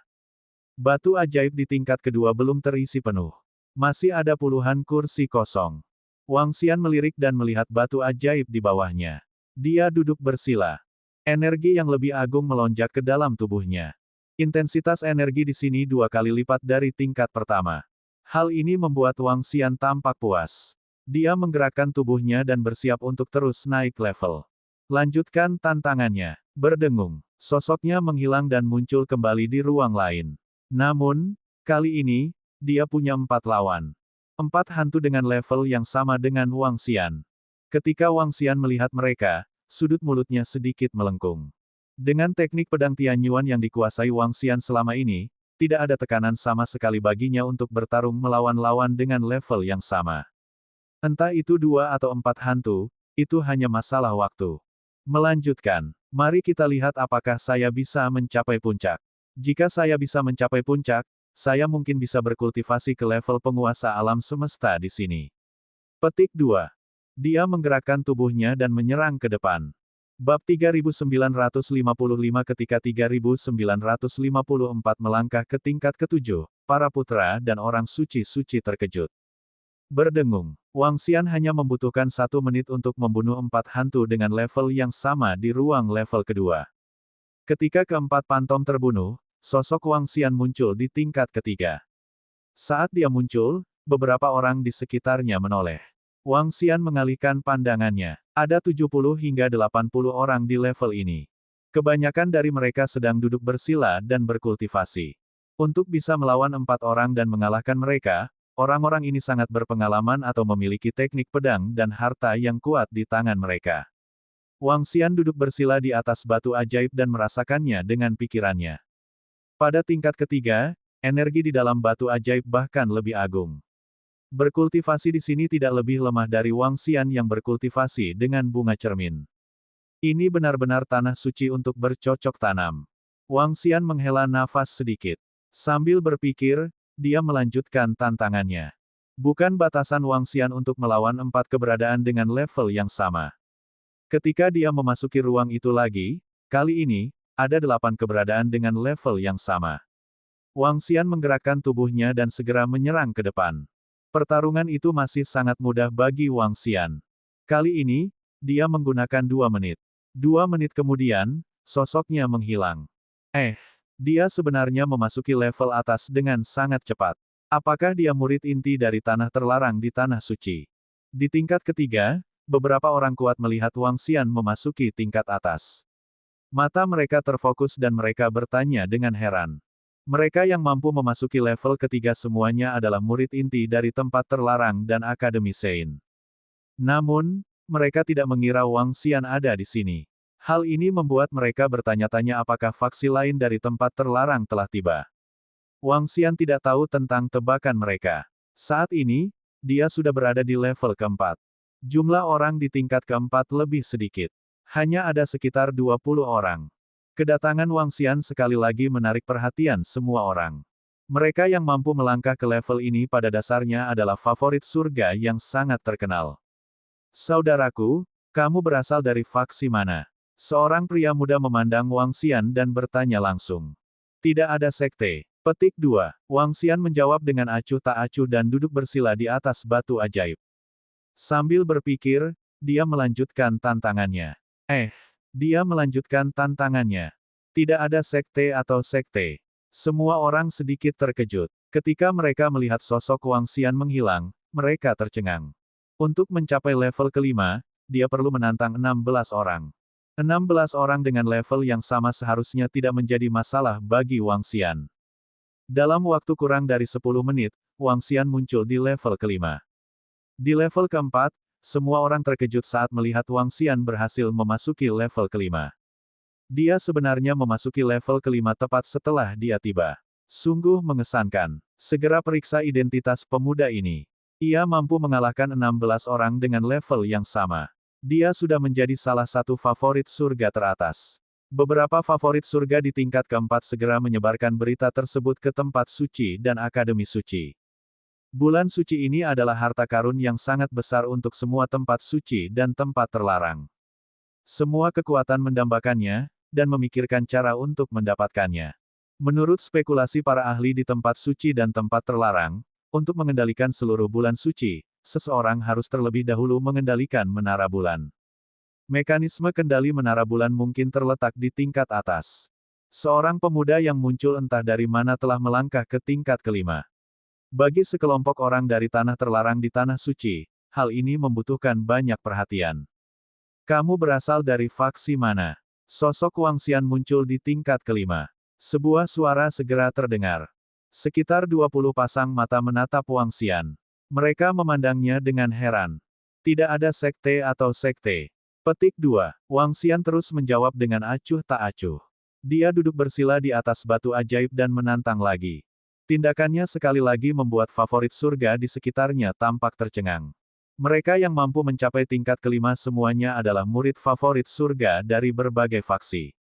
Batu ajaib di tingkat kedua belum terisi penuh. Masih ada puluhan kursi kosong. Wang Xian melirik dan melihat batu ajaib di bawahnya. Dia duduk bersila. Energi yang lebih agung melonjak ke dalam tubuhnya. Intensitas energi di sini 2 kali lipat dari tingkat pertama. Hal ini membuat Wang Xian tampak puas. Dia menggerakkan tubuhnya dan bersiap untuk terus naik level. Lanjutkan tantangannya. Berdengung. Sosoknya menghilang dan muncul kembali di ruang lain. Namun, kali ini, dia punya 4 lawan. 4 hantu dengan level yang sama dengan Wang Xian. Ketika Wang Xian melihat mereka, sudut mulutnya sedikit melengkung. Dengan teknik pedang Tianyuan yang dikuasai Wang Xian selama ini, tidak ada tekanan sama sekali baginya untuk bertarung melawan lawan dengan level yang sama. Entah itu 2 atau 4 hantu, itu hanya masalah waktu. Melanjutkan, mari kita lihat apakah saya bisa mencapai puncak. Jika saya bisa mencapai puncak, saya mungkin bisa berkultivasi ke level penguasa alam semesta di sini. Petik 2. Dia menggerakkan tubuhnya dan menyerang ke depan. Bab 3955 ketika 3954 melangkah ke tingkat ke-7, para putra dan orang suci-suci terkejut. Berdengung. Wang Xian hanya membutuhkan 1 menit untuk membunuh 4 hantu dengan level yang sama di ruang level kedua. Ketika keempat pantom terbunuh, sosok Wang Xian muncul di tingkat ketiga. Saat dia muncul, beberapa orang di sekitarnya menoleh. Wang Xian mengalihkan pandangannya. Ada 70 hingga 80 orang di level ini. Kebanyakan dari mereka sedang duduk bersila dan berkultivasi. Untuk bisa melawan 4 orang dan mengalahkan mereka, orang-orang ini sangat berpengalaman atau memiliki teknik pedang dan harta yang kuat di tangan mereka. Wang Xian duduk bersila di atas batu ajaib dan merasakannya dengan pikirannya. Pada tingkat ketiga, energi di dalam batu ajaib bahkan lebih agung. Berkultivasi di sini tidak lebih lemah dari Wang Xian yang berkultivasi dengan bunga cermin. Ini benar-benar tanah suci untuk bercocok tanam. Wang Xian menghela nafas sedikit. Sambil berpikir, dia melanjutkan tantangannya. Bukan batasan Wang Xian untuk melawan 4 keberadaan dengan level yang sama. Ketika dia memasuki ruang itu lagi, kali ini, ada 8 keberadaan dengan level yang sama. Wang Xian menggerakkan tubuhnya dan segera menyerang ke depan. Pertarungan itu masih sangat mudah bagi Wang Xian. Kali ini, dia menggunakan 2 menit. 2 menit kemudian, sosoknya menghilang. Dia sebenarnya memasuki level atas dengan sangat cepat. Apakah dia murid inti dari tanah terlarang di tanah suci? Di tingkat ketiga, beberapa orang kuat melihat Wang Xian memasuki tingkat atas. Mata mereka terfokus dan mereka bertanya dengan heran. Mereka yang mampu memasuki level ketiga semuanya adalah murid inti dari tempat terlarang dan Akademi Sein. Namun, mereka tidak mengira Wang Xian ada di sini. Hal ini membuat mereka bertanya-tanya apakah faksi lain dari tempat terlarang telah tiba. Wang Xian tidak tahu tentang tebakan mereka. Saat ini, dia sudah berada di level keempat. Jumlah orang di tingkat keempat lebih sedikit. Hanya ada sekitar 20 orang. Kedatangan Wang Xian sekali lagi menarik perhatian semua orang. Mereka yang mampu melangkah ke level ini pada dasarnya adalah favorit surga yang sangat terkenal. Saudaraku, kamu berasal dari faksi mana? Seorang pria muda memandang Wang Xian dan bertanya langsung. Tidak ada sekte. Petik 2. Wang Xian menjawab dengan acuh tak acuh dan duduk bersila di atas batu ajaib. Sambil berpikir, dia melanjutkan tantangannya. Dia melanjutkan tantangannya. Tidak ada sekte atau sekte. Semua orang sedikit terkejut. Ketika mereka melihat sosok Wang Xian menghilang, mereka tercengang. Untuk mencapai level kelima, dia perlu menantang 16 orang. 16 orang dengan level yang sama seharusnya tidak menjadi masalah bagi Wang Xian. Dalam waktu kurang dari 10 menit, Wang Xian muncul di level kelima. Di level keempat, semua orang terkejut saat melihat Wang Xian berhasil memasuki level kelima. Dia sebenarnya memasuki level kelima tepat setelah dia tiba. Sungguh mengesankan. Segera periksa identitas pemuda ini. Ia mampu mengalahkan 16 orang dengan level yang sama. Dia sudah menjadi salah satu favorit surga teratas. Beberapa favorit surga di tingkat keempat segera menyebarkan berita tersebut ke tempat suci dan Akademi Suci. Bulan suci ini adalah harta karun yang sangat besar untuk semua tempat suci dan tempat terlarang. Semua kekuatan mendambakannya, dan memikirkan cara untuk mendapatkannya. Menurut spekulasi para ahli di tempat suci dan tempat terlarang, untuk mengendalikan seluruh bulan suci, seseorang harus terlebih dahulu mengendalikan menara bulan. Mekanisme kendali menara bulan mungkin terletak di tingkat atas. Seorang pemuda yang muncul entah dari mana telah melangkah ke tingkat kelima. Bagi sekelompok orang dari tanah terlarang di tanah suci, hal ini membutuhkan banyak perhatian. Kamu berasal dari faksi mana? Sosok Wang Xian muncul di tingkat kelima. Sebuah suara segera terdengar. Sekitar 20 pasang mata menatap Wang Xian. Mereka memandangnya dengan heran. Tidak ada sekte atau sekte. Petik 2. Wang Xian terus menjawab dengan acuh tak acuh. Dia duduk bersila di atas batu ajaib dan menantang lagi. Tindakannya sekali lagi membuat favorit surga di sekitarnya tampak tercengang. Mereka yang mampu mencapai tingkat kelima semuanya adalah murid favorit surga dari berbagai faksi.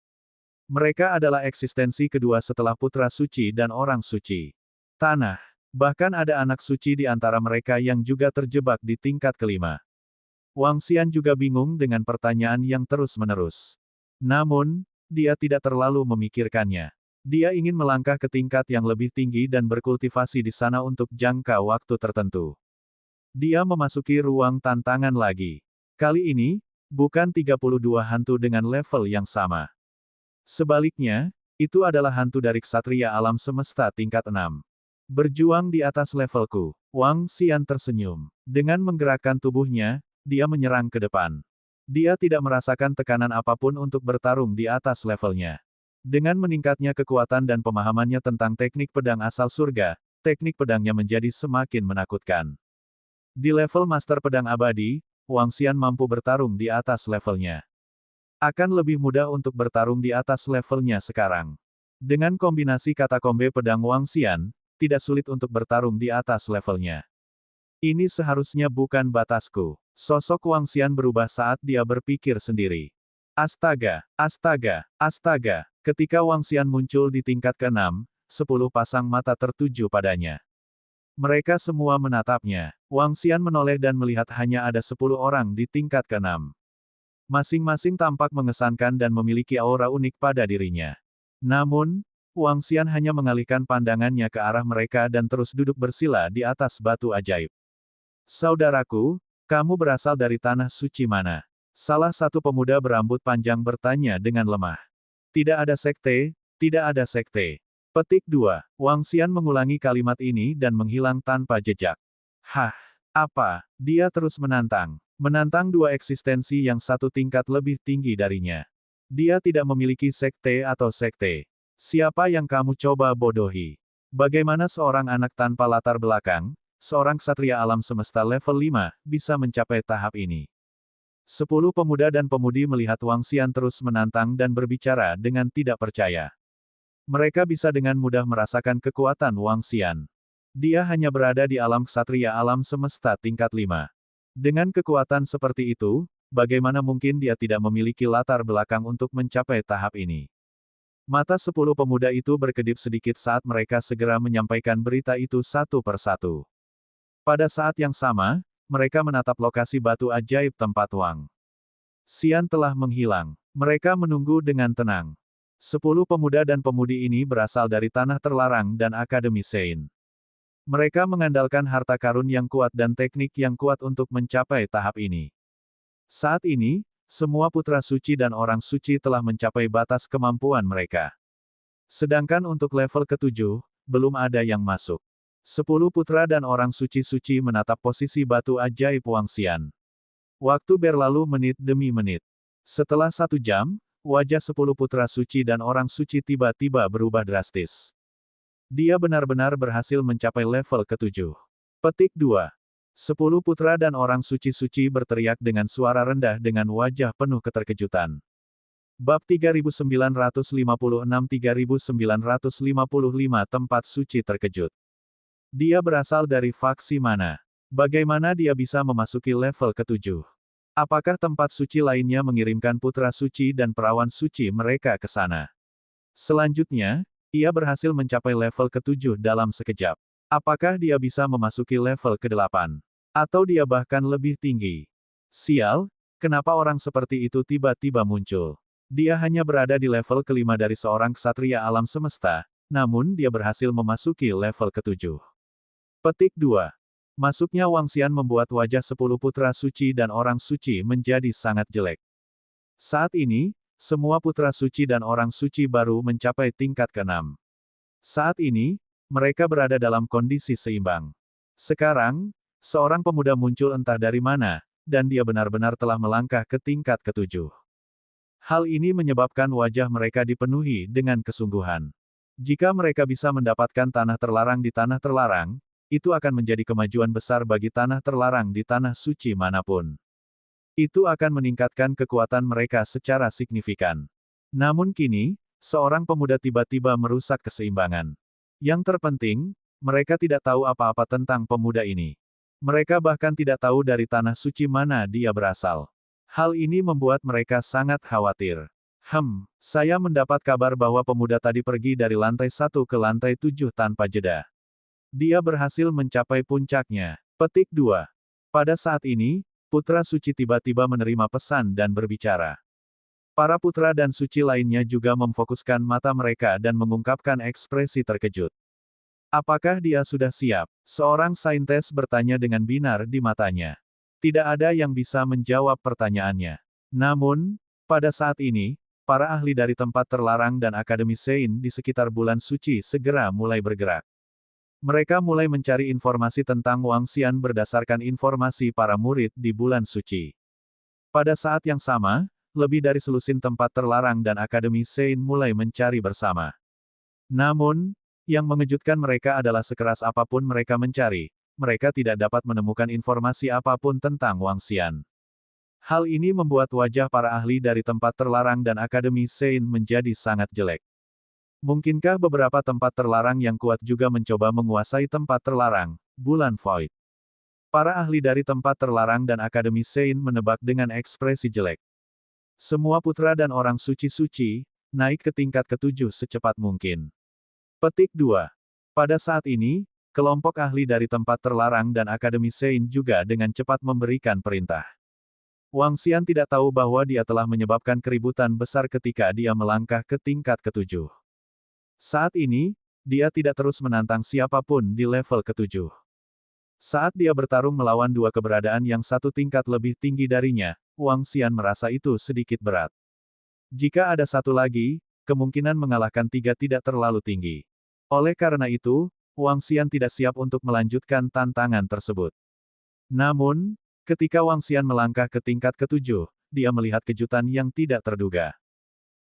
Mereka adalah eksistensi kedua setelah putra suci dan orang suci. Tanah. Bahkan ada anak suci di antara mereka yang juga terjebak di tingkat kelima. Wang Xian juga bingung dengan pertanyaan yang terus-menerus. Namun, dia tidak terlalu memikirkannya. Dia ingin melangkah ke tingkat yang lebih tinggi dan berkultivasi di sana untuk jangka waktu tertentu. Dia memasuki ruang tantangan lagi. Kali ini, bukan 32 hantu dengan level yang sama. Sebaliknya, itu adalah hantu dari ksatria alam semesta tingkat 6. Berjuang di atas levelku. Wang Xian tersenyum. Dengan menggerakkan tubuhnya, dia menyerang ke depan. Dia tidak merasakan tekanan apapun untuk bertarung di atas levelnya. Dengan meningkatnya kekuatan dan pemahamannya tentang teknik pedang asal surga, teknik pedangnya menjadi semakin menakutkan. Di level Master Pedang Abadi, Wang Xian mampu bertarung di atas levelnya. Akan lebih mudah untuk bertarung di atas levelnya sekarang. Dengan kombinasi katakombe pedang Wang Xian, tidak sulit untuk bertarung di atas levelnya. Ini seharusnya bukan batasku. Sosok Wang Xian berubah saat dia berpikir sendiri. Astaga, astaga, astaga. Ketika Wang Xian muncul di tingkat ke-6, 10 pasang mata tertuju padanya. Mereka semua menatapnya. Wang Xian menoleh dan melihat hanya ada 10 orang di tingkat ke-6. Masing-masing tampak mengesankan dan memiliki aura unik pada dirinya. Namun, Wang Xian hanya mengalihkan pandangannya ke arah mereka dan terus duduk bersila di atas batu ajaib. Saudaraku, kamu berasal dari tanah suci mana? Salah satu pemuda berambut panjang bertanya dengan lemah. Tidak ada sekte, tidak ada sekte. Petik 2. Wang Xian mengulangi kalimat ini dan menghilang tanpa jejak. Hah, apa? Dia terus menantang. Menantang dua eksistensi yang satu tingkat lebih tinggi darinya. Dia tidak memiliki sekte atau sekte. Siapa yang kamu coba bodohi? Bagaimana seorang anak tanpa latar belakang, seorang ksatria alam semesta level 5, bisa mencapai tahap ini? 10 pemuda dan pemudi melihat Wang Xian terus menantang dan berbicara dengan tidak percaya. Mereka bisa dengan mudah merasakan kekuatan Wang Xian. Dia hanya berada di alam ksatria alam semesta tingkat 5. Dengan kekuatan seperti itu, bagaimana mungkin dia tidak memiliki latar belakang untuk mencapai tahap ini? Mata 10 pemuda itu berkedip sedikit saat mereka segera menyampaikan berita itu satu persatu. Pada saat yang sama, mereka menatap lokasi batu ajaib tempat Wang Xian telah menghilang. Mereka menunggu dengan tenang. 10 pemuda dan pemudi ini berasal dari Tanah Terlarang dan Akademi Sein. Mereka mengandalkan harta karun yang kuat dan teknik yang kuat untuk mencapai tahap ini. Saat ini, semua putra suci dan orang suci telah mencapai batas kemampuan mereka. Sedangkan untuk level ke-7, belum ada yang masuk. 10 putra dan orang suci-suci menatap posisi batu ajaib Wang Xian. Waktu berlalu menit demi menit. Setelah 1 jam, wajah 10 putra suci dan orang suci tiba-tiba berubah drastis. Dia benar-benar berhasil mencapai level ke-7. Petik 2. 10 putra dan orang suci-suci berteriak dengan suara rendah dengan wajah penuh keterkejutan. Bab 3956-3955 Tempat Suci Terkejut. Dia berasal dari faksi mana? Bagaimana dia bisa memasuki level ke-7? Apakah tempat suci lainnya mengirimkan putra suci dan perawan suci mereka ke sana? Selanjutnya, ia berhasil mencapai level ke-7 dalam sekejap. Apakah dia bisa memasuki level ke-8? Atau dia bahkan lebih tinggi? Sial, kenapa orang seperti itu tiba-tiba muncul? Dia hanya berada di level ke-5 dari seorang ksatria alam semesta, namun dia berhasil memasuki level ke-7. Petik 2. Masuknya Wang Xian membuat wajah 10 putra suci dan orang suci menjadi sangat jelek. Saat ini, semua putra suci dan orang suci baru mencapai tingkat ke-6. Saat ini, mereka berada dalam kondisi seimbang. Sekarang, seorang pemuda muncul entah dari mana, dan dia benar-benar telah melangkah ke tingkat ke-7. Hal ini menyebabkan wajah mereka dipenuhi dengan kesungguhan. Jika mereka bisa mendapatkan tanah terlarang di tanah terlarang, itu akan menjadi kemajuan besar bagi tanah terlarang di tanah suci manapun. Itu akan meningkatkan kekuatan mereka secara signifikan. Namun kini, seorang pemuda tiba-tiba merusak keseimbangan. Yang terpenting, mereka tidak tahu apa-apa tentang pemuda ini. Mereka bahkan tidak tahu dari tanah suci mana dia berasal. Hal ini membuat mereka sangat khawatir. Saya mendapat kabar bahwa pemuda tadi pergi dari lantai 1 ke lantai 7 tanpa jeda. Dia berhasil mencapai puncaknya. Petik 2. Pada saat ini, putra suci tiba-tiba menerima pesan dan berbicara. Para putra dan suci lainnya juga memfokuskan mata mereka dan mengungkapkan ekspresi terkejut. Apakah dia sudah siap? Seorang saintes bertanya dengan binar di matanya. Tidak ada yang bisa menjawab pertanyaannya. Namun, pada saat ini, para ahli dari tempat terlarang dan Akademi Sein di sekitar bulan suci segera mulai bergerak. Mereka mulai mencari informasi tentang Wang Xian berdasarkan informasi para murid di bulan suci. Pada saat yang sama, lebih dari selusin tempat terlarang dan Akademi Sein mulai mencari bersama. Namun, yang mengejutkan mereka adalah sekeras apapun mereka mencari, mereka tidak dapat menemukan informasi apapun tentang Wang Xian. Hal ini membuat wajah para ahli dari tempat terlarang dan Akademi Sein menjadi sangat jelek. Mungkinkah beberapa tempat terlarang yang kuat juga mencoba menguasai tempat terlarang, bulan Void? Para ahli dari tempat terlarang dan Akademi Sein menebak dengan ekspresi jelek. Semua putra dan orang suci-suci, naik ke tingkat ke-7 secepat mungkin. Petik 2. Pada saat ini, kelompok ahli dari tempat terlarang dan Akademi Sein juga dengan cepat memberikan perintah. Wang Xian tidak tahu bahwa dia telah menyebabkan keributan besar ketika dia melangkah ke tingkat ketujuh. Saat ini, dia tidak terus menantang siapapun di level ketujuh. Saat dia bertarung melawan dua keberadaan yang satu tingkat lebih tinggi darinya, Wang Xian merasa itu sedikit berat. Jika ada satu lagi, kemungkinan mengalahkan tiga tidak terlalu tinggi. Oleh karena itu, Wang Xian tidak siap untuk melanjutkan tantangan tersebut. Namun, ketika Wang Xian melangkah ke tingkat ketujuh, dia melihat kejutan yang tidak terduga.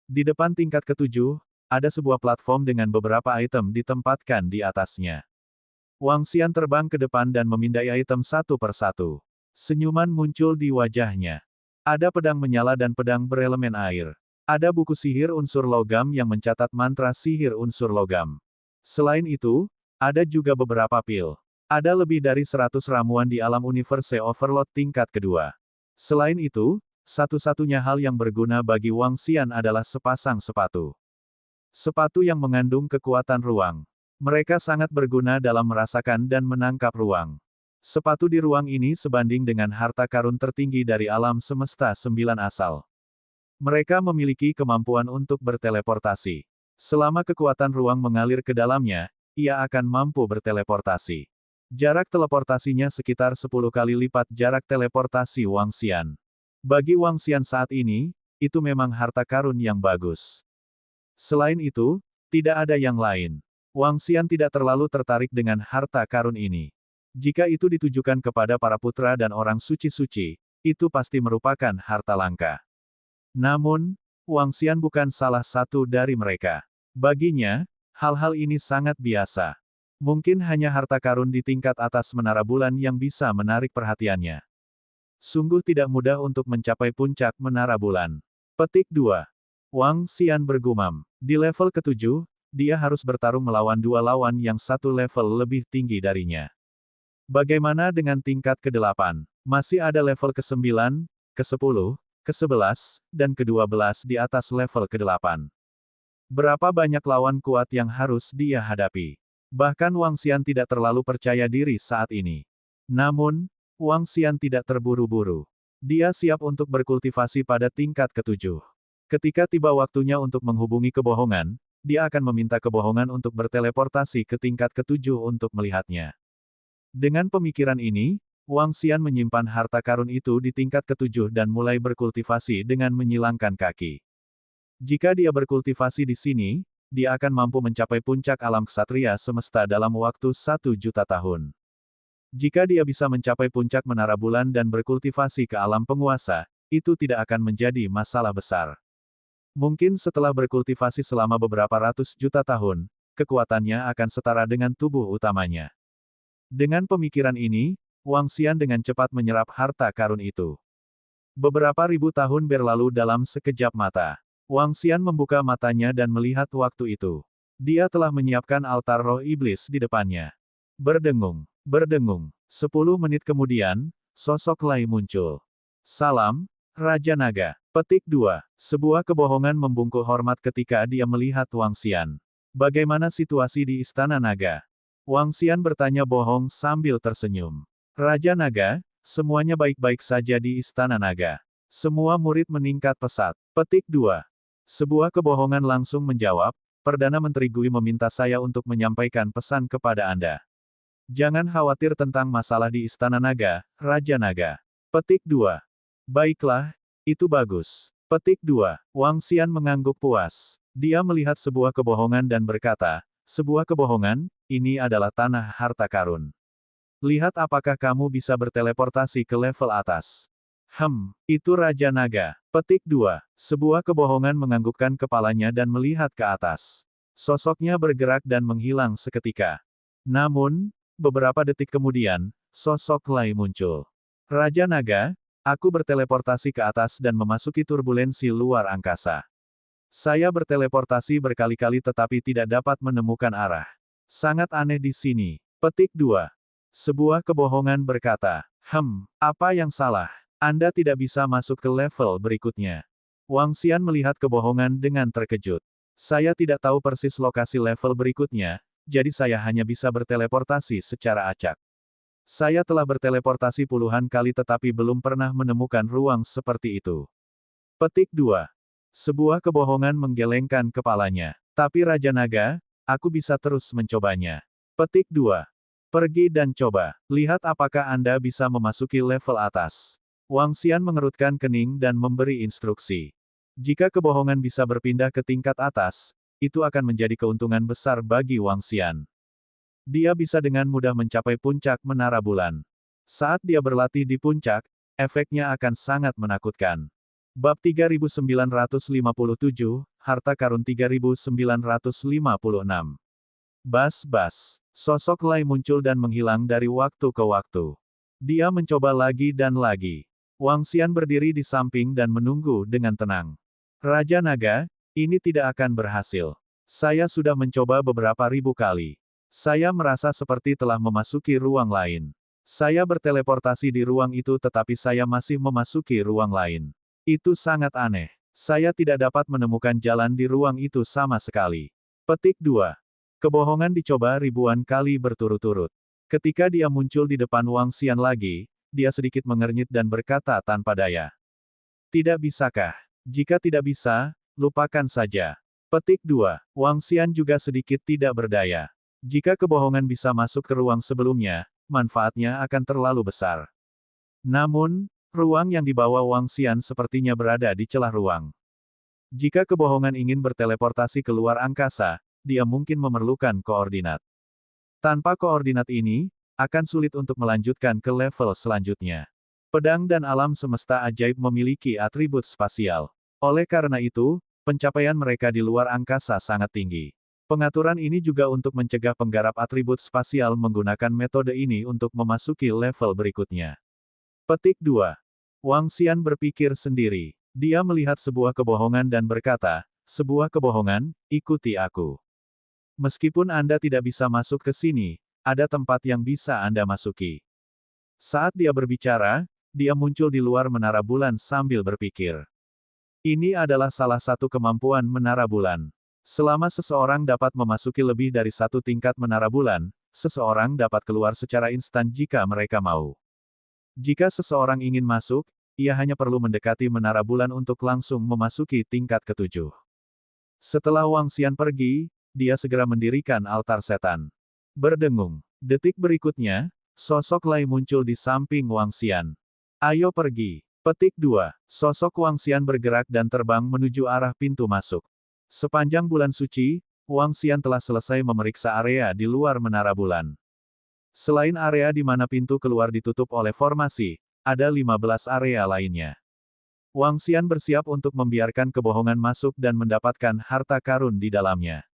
Di depan tingkat ketujuh, ada sebuah platform dengan beberapa item ditempatkan di atasnya. Wang Xian terbang ke depan dan memindai item satu persatu. Senyuman muncul di wajahnya. Ada pedang menyala dan pedang berelemen air. Ada buku sihir unsur logam yang mencatat mantra sihir unsur logam. Selain itu, ada juga beberapa pil. Ada lebih dari 100 ramuan di alam Universe Overload tingkat kedua. Selain itu, satu-satunya hal yang berguna bagi Wang Xian adalah sepasang sepatu. Sepatu yang mengandung kekuatan ruang. Mereka sangat berguna dalam merasakan dan menangkap ruang. Sepatu di ruang ini sebanding dengan harta karun tertinggi dari alam semesta 9 asal. Mereka memiliki kemampuan untuk berteleportasi. Selama kekuatan ruang mengalir ke dalamnya, ia akan mampu berteleportasi. Jarak teleportasinya sekitar 10 kali lipat jarak teleportasi Wang Xian. Bagi Wang Xian saat ini, itu memang harta karun yang bagus. Selain itu, tidak ada yang lain. Wang Xian tidak terlalu tertarik dengan harta karun ini. Jika itu ditujukan kepada para putra dan orang suci-suci, itu pasti merupakan harta langka. Namun, Wang Xian bukan salah satu dari mereka. Baginya, hal-hal ini sangat biasa. Mungkin hanya harta karun di tingkat atas menara bulan yang bisa menarik perhatiannya. Sungguh tidak mudah untuk mencapai puncak menara bulan. Petik 2. Wang Xian bergumam. Di level ketujuh, dia harus bertarung melawan dua lawan yang satu level lebih tinggi darinya. Bagaimana dengan tingkat ke-8? Masih ada level ke-9, ke-10, ke-11, dan ke-12 di atas level ke-8. Berapa banyak lawan kuat yang harus dia hadapi? Bahkan Wang Xian tidak terlalu percaya diri saat ini. Namun, Wang Xian tidak terburu-buru. Dia siap untuk berkultivasi pada tingkat ke-7. Ketika tiba waktunya untuk menghubungi kebohongan, dia akan meminta kebohongan untuk berteleportasi ke tingkat ke-7 untuk melihatnya. Dengan pemikiran ini, Wang Xian menyimpan harta karun itu di tingkat ke-7 dan mulai berkultivasi dengan menyilangkan kaki. Jika dia berkultivasi di sini, dia akan mampu mencapai puncak alam ksatria semesta dalam waktu 1 juta tahun. Jika dia bisa mencapai puncak menara bulan dan berkultivasi ke alam penguasa, itu tidak akan menjadi masalah besar. Mungkin setelah berkultivasi selama beberapa ratus juta tahun, kekuatannya akan setara dengan tubuh utamanya. Dengan pemikiran ini, Wang Xian dengan cepat menyerap harta karun itu. Beberapa ribu tahun berlalu dalam sekejap mata. Wang Xian membuka matanya dan melihat waktu itu. Dia telah menyiapkan altar roh iblis di depannya. Berdengung, berdengung. 10 menit kemudian, sosok Lai muncul. Salam, Raja Naga. Petik 2. Sebuah kebohongan membungkuk hormat ketika dia melihat Wang Xian. Bagaimana situasi di Istana Naga? Wang Xian bertanya bohong sambil tersenyum. Raja Naga, semuanya baik-baik saja di Istana Naga. Semua murid meningkat pesat. Petik 2. Sebuah kebohongan langsung menjawab, Perdana Menteri Gui meminta saya untuk menyampaikan pesan kepada Anda. Jangan khawatir tentang masalah di Istana Naga, Raja Naga. Petik 2. Baiklah, itu bagus. Petik 2. Wang Xian mengangguk puas. Dia melihat sebuah kebohongan dan berkata, sebuah kebohongan, ini adalah tanah harta karun. Lihat apakah kamu bisa berteleportasi ke level atas. Itu Raja Naga. Petik 2. Sebuah kebohongan menganggukkan kepalanya dan melihat ke atas. Sosoknya bergerak dan menghilang seketika. Namun, beberapa detik kemudian, sosok Lai muncul. Raja Naga, aku berteleportasi ke atas dan memasuki turbulensi luar angkasa. Saya berteleportasi berkali-kali tetapi tidak dapat menemukan arah. Sangat aneh di sini. Petik 2. Sebuah kebohongan berkata, apa yang salah? Anda tidak bisa masuk ke level berikutnya. Wang Xian melihat kebohongan dengan terkejut. Saya tidak tahu persis lokasi level berikutnya, jadi saya hanya bisa berteleportasi secara acak. Saya telah berteleportasi puluhan kali tetapi belum pernah menemukan ruang seperti itu. Petik 2. Sebuah kebohongan menggelengkan kepalanya. Tapi Raja Naga, aku bisa terus mencobanya. Petik 2. Pergi dan coba. Lihat apakah Anda bisa memasuki level atas. Wang Xian mengerutkan kening dan memberi instruksi. Jika kebohongan bisa berpindah ke tingkat atas, itu akan menjadi keuntungan besar bagi Wang Xian. Dia bisa dengan mudah mencapai puncak menara bulan. Saat dia berlatih di puncak, efeknya akan sangat menakutkan. Bab 3957, Harta Karun 3956. Bas-bas. Sosok Lai muncul dan menghilang dari waktu ke waktu. Dia mencoba lagi dan lagi. Wang Xian berdiri di samping dan menunggu dengan tenang. Raja Naga, ini tidak akan berhasil. Saya sudah mencoba beberapa ribu kali. Saya merasa seperti telah memasuki ruang lain. Saya berteleportasi di ruang itu tetapi saya masih memasuki ruang lain. Itu sangat aneh. Saya tidak dapat menemukan jalan di ruang itu sama sekali. Petik 2. Kebohongan dicoba ribuan kali berturut-turut. Ketika dia muncul di depan Wang Xian lagi, dia sedikit mengernyit dan berkata tanpa daya. Tidak bisakah? Jika tidak bisa, lupakan saja. Petik 2. Wang Xian juga sedikit tidak berdaya. Jika kebohongan bisa masuk ke ruang sebelumnya, manfaatnya akan terlalu besar. Namun, ruang yang dibawa Wang Xian sepertinya berada di celah ruang. Jika kebohongan ingin berteleportasi ke luar angkasa, dia mungkin memerlukan koordinat. Tanpa koordinat ini, akan sulit untuk melanjutkan ke level selanjutnya. Pedang dan alam semesta ajaib memiliki atribut spasial. Oleh karena itu, pencapaian mereka di luar angkasa sangat tinggi. Pengaturan ini juga untuk mencegah penggarap atribut spasial menggunakan metode ini untuk memasuki level berikutnya. Petik 2. Wang Xian berpikir sendiri. Dia melihat sebuah kebohongan dan berkata, sebuah kebohongan, ikuti aku. Meskipun Anda tidak bisa masuk ke sini, ada tempat yang bisa Anda masuki. Saat dia berbicara, dia muncul di luar menara bulan sambil berpikir. Ini adalah salah satu kemampuan menara bulan. Selama seseorang dapat memasuki lebih dari satu tingkat menara bulan, seseorang dapat keluar secara instan jika mereka mau. Jika seseorang ingin masuk, ia hanya perlu mendekati menara bulan untuk langsung memasuki tingkat ketujuh. Setelah Wang Xian pergi, dia segera mendirikan altar setan. Berdengung. Detik berikutnya, sosok Lai muncul di samping Wang Xian. Ayo pergi. Petik 2. Sosok Wang Xian bergerak dan terbang menuju arah pintu masuk. Sepanjang bulan suci, Wang Xian telah selesai memeriksa area di luar menara bulan. Selain area di mana pintu keluar ditutup oleh formasi, ada 15 area lainnya. Wang Xian bersiap untuk membiarkan kebohongan masuk dan mendapatkan harta karun di dalamnya.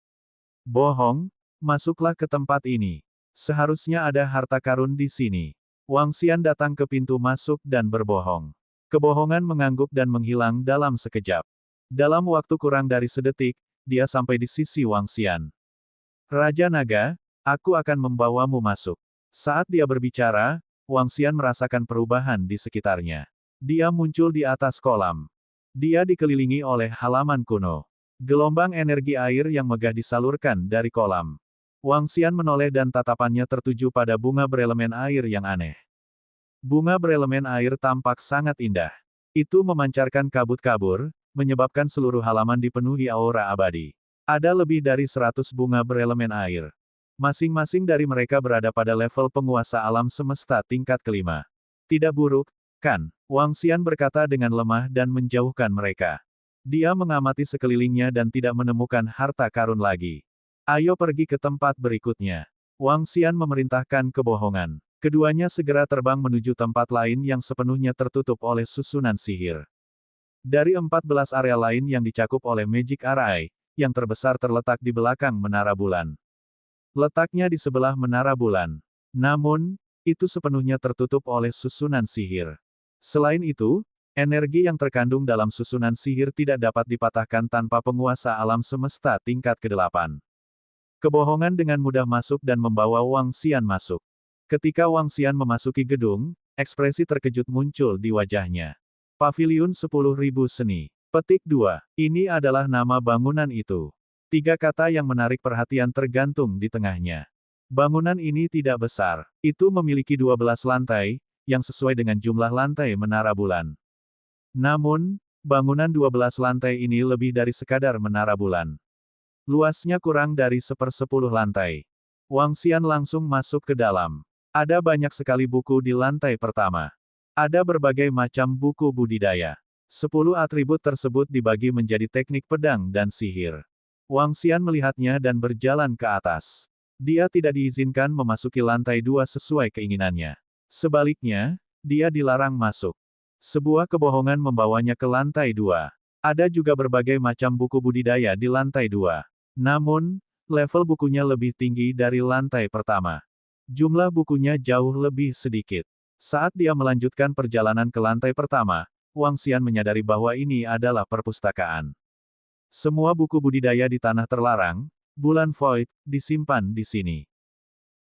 Bohong, masuklah ke tempat ini. Seharusnya ada harta karun di sini. Wang Xian datang ke pintu masuk dan berbohong. Kebohongan mengangguk dan menghilang dalam sekejap. Dalam waktu kurang dari sedetik, dia sampai di sisi Wang Xian. Raja Naga, aku akan membawamu masuk. Saat dia berbicara, Wang Xian merasakan perubahan di sekitarnya. Dia muncul di atas kolam. Dia dikelilingi oleh halaman kuno. Gelombang energi air yang megah disalurkan dari kolam. Wang Xian menoleh dan tatapannya tertuju pada bunga berelemen air yang aneh. Bunga berelemen air tampak sangat indah. Itu memancarkan kabut-kabur, menyebabkan seluruh halaman dipenuhi aura abadi. Ada lebih dari 100 bunga berelemen air. Masing-masing dari mereka berada pada level penguasa alam semesta tingkat kelima. Tidak buruk, kan? Wang Xian berkata dengan lemah dan menjauhkan mereka. Dia mengamati sekelilingnya dan tidak menemukan harta karun lagi. Ayo pergi ke tempat berikutnya. Wang Xian memerintahkan kebohongan. Keduanya segera terbang menuju tempat lain yang sepenuhnya tertutup oleh susunan sihir. Dari 14 area lain yang dicakup oleh Magic Array, yang terbesar terletak di belakang menara bulan. Letaknya di sebelah menara bulan. Namun, itu sepenuhnya tertutup oleh susunan sihir. Selain itu, energi yang terkandung dalam susunan sihir tidak dapat dipatahkan tanpa penguasa alam semesta tingkat ke-8. Kebohongan dengan mudah masuk dan membawa Wang Xian masuk. Ketika Wang Xian memasuki gedung, ekspresi terkejut muncul di wajahnya. Paviliun 10.000 Seni. Petik 2. Ini adalah nama bangunan itu. Tiga kata yang menarik perhatian tergantung di tengahnya. Bangunan ini tidak besar. Itu memiliki 12 lantai, yang sesuai dengan jumlah lantai menara bulan. Namun, bangunan 12 lantai ini lebih dari sekadar menara bulan. Luasnya kurang dari 1/10 lantai. Wang Xian langsung masuk ke dalam. Ada banyak sekali buku di lantai pertama. Ada berbagai macam buku budidaya. 10 atribut tersebut dibagi menjadi teknik pedang dan sihir. Wang Xian melihatnya dan berjalan ke atas. Dia tidak diizinkan memasuki lantai 2 sesuai keinginannya. Sebaliknya, dia dilarang masuk. Sebuah kebohongan membawanya ke lantai 2. Ada juga berbagai macam buku budidaya di lantai 2. Namun, level bukunya lebih tinggi dari lantai pertama. Jumlah bukunya jauh lebih sedikit. Saat dia melanjutkan perjalanan ke lantai pertama, Wang Xian menyadari bahwa ini adalah perpustakaan. Semua buku budidaya di tanah terlarang, bulan void, disimpan di sini.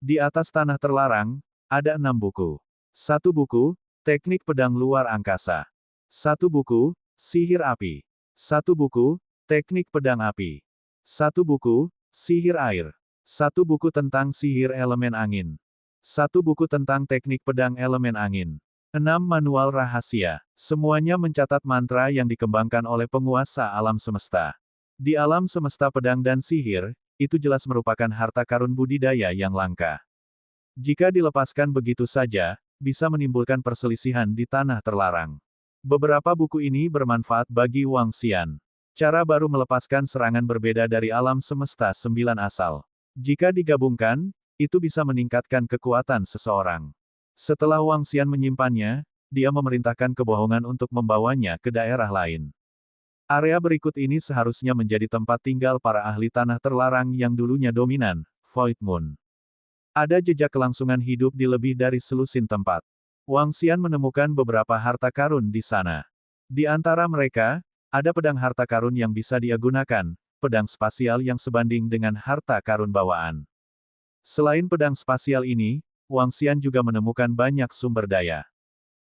Di atas tanah terlarang, ada 6 buku. 1 buku, teknik pedang luar angkasa. 1 buku, sihir api. 1 buku, teknik pedang api. 1 buku, sihir air. 1 buku tentang sihir elemen angin. 1 buku tentang teknik pedang elemen angin. 6 manual rahasia. Semuanya mencatat mantra yang dikembangkan oleh penguasa alam semesta. Di alam semesta pedang dan sihir, itu jelas merupakan harta karun budidaya yang langka. Jika dilepaskan begitu saja, bisa menimbulkan perselisihan di tanah terlarang. Beberapa buku ini bermanfaat bagi Wang Xian. Cara baru melepaskan serangan berbeda dari alam semesta 9 asal. Jika digabungkan, itu bisa meningkatkan kekuatan seseorang. Setelah Wang Xian menyimpannya, dia memerintahkan kebohongan untuk membawanya ke daerah lain. Area berikut ini seharusnya menjadi tempat tinggal para ahli tanah terlarang yang dulunya dominan, Void Moon. Ada jejak kelangsungan hidup di lebih dari selusin tempat. Wang Xian menemukan beberapa harta karun di sana. Di antara mereka, ada pedang harta karun yang bisa dia gunakan, pedang spasial yang sebanding dengan harta karun bawaan. Selain pedang spasial ini, Wang Xian juga menemukan banyak sumber daya.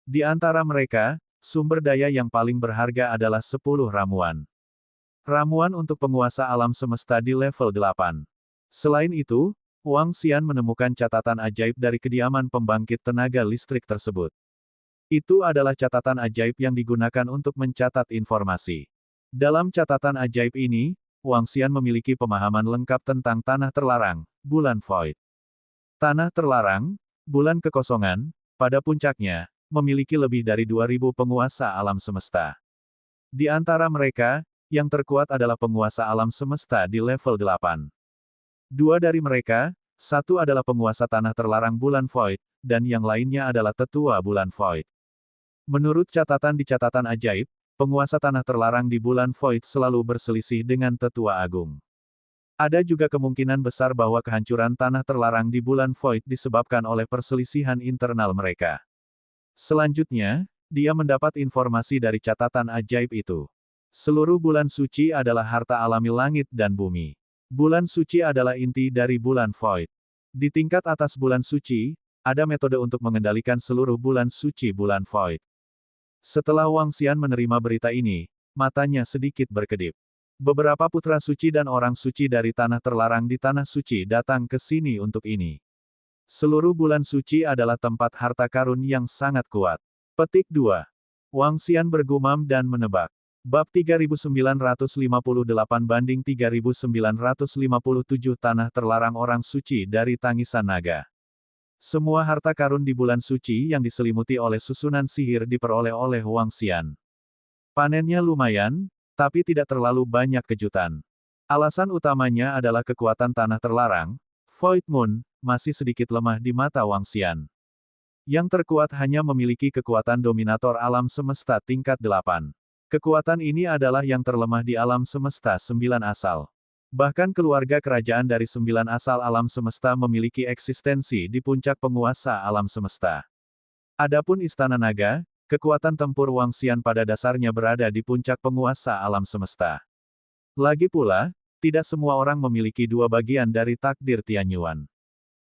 Di antara mereka, sumber daya yang paling berharga adalah 10 ramuan. Ramuan untuk penguasa alam semesta di level 8. Selain itu, Wang Xian menemukan catatan ajaib dari kediaman pembangkit tenaga listrik tersebut. Itu adalah catatan ajaib yang digunakan untuk mencatat informasi. Dalam catatan ajaib ini, Wang Xian memiliki pemahaman lengkap tentang tanah terlarang, bulan void. Tanah terlarang, bulan kekosongan, pada puncaknya, memiliki lebih dari 2000 penguasa alam semesta. Di antara mereka, yang terkuat adalah penguasa alam semesta di level 8. 2 dari mereka, satu adalah penguasa tanah terlarang bulan void, dan yang lainnya adalah tetua bulan void. Menurut catatan di catatan ajaib, penguasa tanah terlarang di bulan void selalu berselisih dengan tetua agung. Ada juga kemungkinan besar bahwa kehancuran tanah terlarang di bulan void disebabkan oleh perselisihan internal mereka. Selanjutnya, dia mendapat informasi dari catatan ajaib itu. Seluruh bulan suci adalah harta alami langit dan bumi. Bulan suci adalah inti dari bulan void. Di tingkat atas bulan suci, ada metode untuk mengendalikan seluruh bulan suci bulan void. Setelah Wang Xian menerima berita ini, matanya sedikit berkedip. Beberapa putra suci dan orang suci dari tanah terlarang di tanah suci datang ke sini untuk ini. Seluruh bulan suci adalah tempat harta karun yang sangat kuat. Petik 2. Wang Xian bergumam dan menebak. Bab 3958 banding 3957 tanah terlarang orang suci dari tangisan naga. Semua harta karun di bulan suci yang diselimuti oleh susunan sihir diperoleh oleh Wang Xian. Panennya lumayan, tapi tidak terlalu banyak kejutan. Alasan utamanya adalah kekuatan tanah terlarang, Void Moon, masih sedikit lemah di mata Wang Xian. Yang terkuat hanya memiliki kekuatan dominator alam semesta tingkat 8. Kekuatan ini adalah yang terlemah di alam semesta 9 asal. Bahkan keluarga kerajaan dari 9 asal alam semesta memiliki eksistensi di puncak penguasa alam semesta. Adapun Istana Naga, kekuatan tempur Wang Xian pada dasarnya berada di puncak penguasa alam semesta. Lagi pula, tidak semua orang memiliki 2 bagian dari takdir Tianyuan.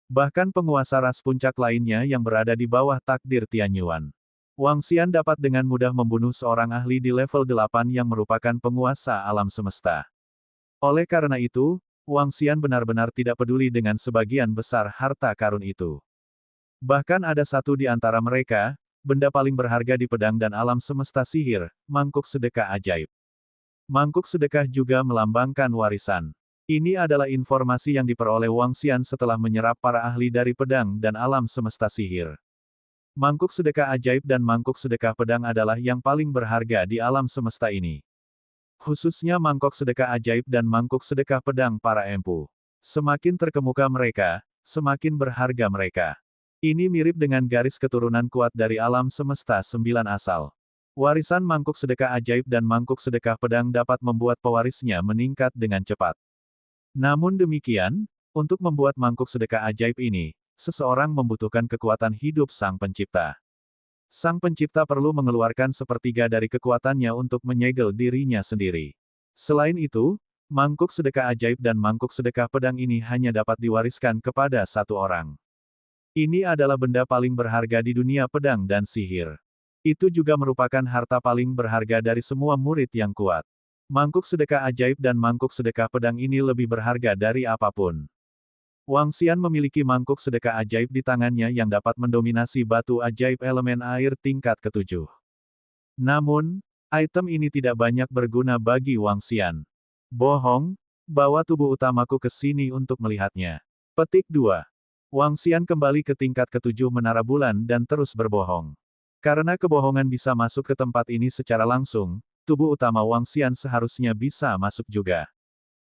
Bahkan penguasa ras puncak lainnya yang berada di bawah takdir Tianyuan. Wang Xian dapat dengan mudah membunuh seorang ahli di level 8 yang merupakan penguasa alam semesta. Oleh karena itu, Wang Xian benar-benar tidak peduli dengan sebagian besar harta karun itu. Bahkan ada satu di antara mereka, benda paling berharga di pedang dan alam semesta sihir, mangkuk sedekah ajaib. Mangkuk sedekah juga melambangkan warisan. Ini adalah informasi yang diperoleh Wang Xian setelah menyerap para ahli dari pedang dan alam semesta sihir. Mangkuk sedekah ajaib dan mangkuk sedekah pedang adalah yang paling berharga di alam semesta ini. Khususnya mangkok sedekah ajaib dan mangkuk sedekah pedang para empu. Semakin terkemuka mereka, semakin berharga mereka. Ini mirip dengan garis keturunan kuat dari alam semesta 9 asal. Warisan mangkuk sedekah ajaib dan mangkuk sedekah pedang dapat membuat pewarisnya meningkat dengan cepat. Namun demikian, untuk membuat mangkuk sedekah ajaib ini, seseorang membutuhkan kekuatan hidup Sang Pencipta. Sang Pencipta perlu mengeluarkan sepertiga dari kekuatannya untuk menyegel dirinya sendiri. Selain itu, mangkuk sedekah ajaib dan mangkuk sedekah pedang ini hanya dapat diwariskan kepada satu orang. Ini adalah benda paling berharga di dunia pedang dan sihir. Itu juga merupakan harta paling berharga dari semua murid yang kuat. Mangkuk sedekah ajaib dan mangkuk sedekah pedang ini lebih berharga dari apapun. Wang Xian memiliki mangkuk sedekah ajaib di tangannya yang dapat mendominasi batu ajaib elemen air tingkat ke-7. Namun, item ini tidak banyak berguna bagi Wang Xian. Bohong, bawa tubuh utamaku ke sini untuk melihatnya. Petik 2. Wang Xian kembali ke tingkat ke-7 menara bulan dan terus berbohong. Karena kebohongan bisa masuk ke tempat ini secara langsung, tubuh utama Wang Xian seharusnya bisa masuk juga.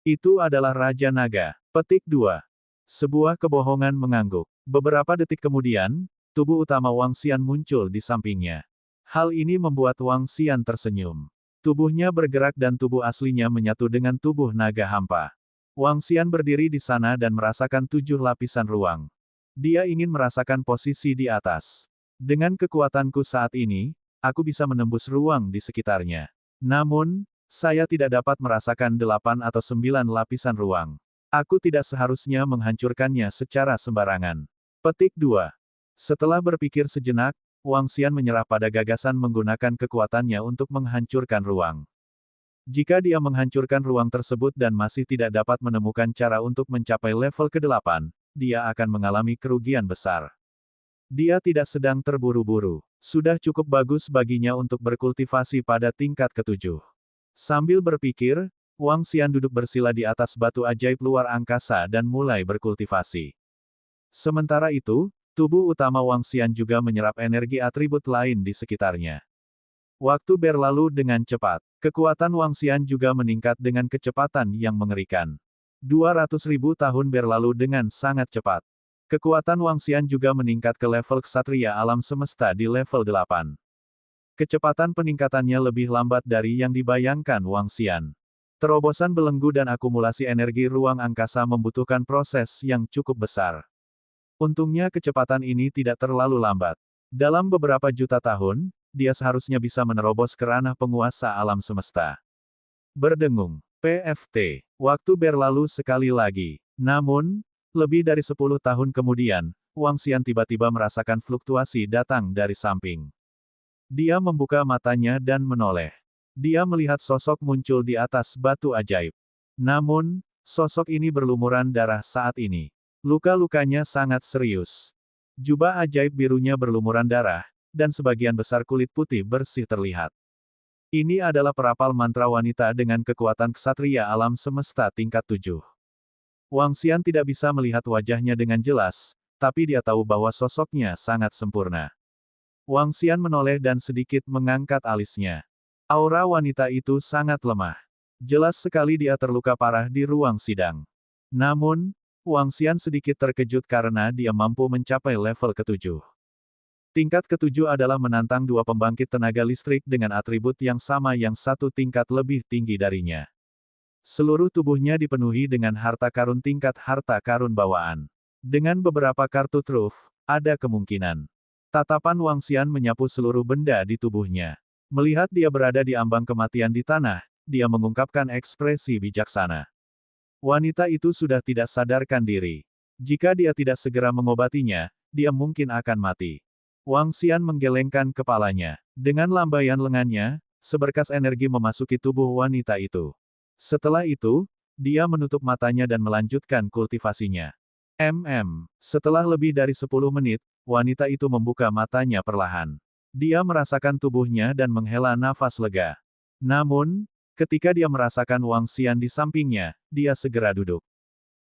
Itu adalah Raja Naga. Petik 2. Sebuah kebohongan mengangguk. Beberapa detik kemudian, tubuh utama Wang Xian muncul di sampingnya. Hal ini membuat Wang Xian tersenyum. Tubuhnya bergerak dan tubuh aslinya menyatu dengan tubuh naga hampa. Wang Xian berdiri di sana dan merasakan 7 lapisan ruang. Dia ingin merasakan posisi di atas. Dengan kekuatanku saat ini, aku bisa menembus ruang di sekitarnya. Namun, saya tidak dapat merasakan 8 atau 9 lapisan ruang. Aku tidak seharusnya menghancurkannya secara sembarangan. Petik 2. Setelah berpikir sejenak, Wang Xian menyerah pada gagasan menggunakan kekuatannya untuk menghancurkan ruang. Jika dia menghancurkan ruang tersebut dan masih tidak dapat menemukan cara untuk mencapai level ke-8, dia akan mengalami kerugian besar. Dia tidak sedang terburu-buru. Sudah cukup bagus baginya untuk berkultivasi pada tingkat ke-7. Sambil berpikir, Wang Xian duduk bersila di atas batu ajaib luar angkasa dan mulai berkultivasi. Sementara itu, tubuh utama Wang Xian juga menyerap energi atribut lain di sekitarnya. Waktu berlalu dengan cepat. Kekuatan Wang Xian juga meningkat dengan kecepatan yang mengerikan. 200.000 tahun berlalu dengan sangat cepat. Kekuatan Wang Xian juga meningkat ke level ksatria alam semesta di level 8. Kecepatan peningkatannya lebih lambat dari yang dibayangkan Wang Xian. Terobosan belenggu dan akumulasi energi ruang angkasa membutuhkan proses yang cukup besar. Untungnya kecepatan ini tidak terlalu lambat. Dalam beberapa juta tahun, dia seharusnya bisa menerobos ke ranah penguasa alam semesta. Berdengung. PFT. Waktu berlalu sekali lagi. Namun, lebih dari 10 tahun kemudian, Wang Xian tiba-tiba merasakan fluktuasi datang dari samping. Dia membuka matanya dan menoleh. Dia melihat sosok muncul di atas batu ajaib. Namun, sosok ini berlumuran darah saat ini. Luka-lukanya sangat serius. Jubah ajaib birunya berlumuran darah, dan sebagian besar kulit putih bersih terlihat. Ini adalah perapal mantra wanita dengan kekuatan ksatria alam semesta tingkat 7. Wang Xian tidak bisa melihat wajahnya dengan jelas, tapi dia tahu bahwa sosoknya sangat sempurna. Wang Xian menoleh dan sedikit mengangkat alisnya. Aura wanita itu sangat lemah. Jelas sekali dia terluka parah di ruang sidang. Namun, Wang Xian sedikit terkejut karena dia mampu mencapai level ke-7. Tingkat ke-7 adalah menantang 2 pembangkit tenaga listrik dengan atribut yang sama yang satu tingkat lebih tinggi darinya. Seluruh tubuhnya dipenuhi dengan harta karun tingkat harta karun bawaan. Dengan beberapa kartu truf, ada kemungkinan. Tatapan Wang Xian menyapu seluruh benda di tubuhnya. Melihat dia berada di ambang kematian di tanah, dia mengungkapkan ekspresi bijaksana. Wanita itu sudah tidak sadarkan diri. Jika dia tidak segera mengobatinya, dia mungkin akan mati. Wang Xian menggelengkan kepalanya. Dengan lambaian lengannya, seberkas energi memasuki tubuh wanita itu. Setelah itu, Dia menutup matanya dan melanjutkan kultivasinya. Setelah lebih dari 10 menit, wanita itu membuka matanya perlahan. Dia merasakan tubuhnya dan menghela nafas lega. Namun, ketika dia merasakan Wang Xian di sampingnya, dia segera duduk.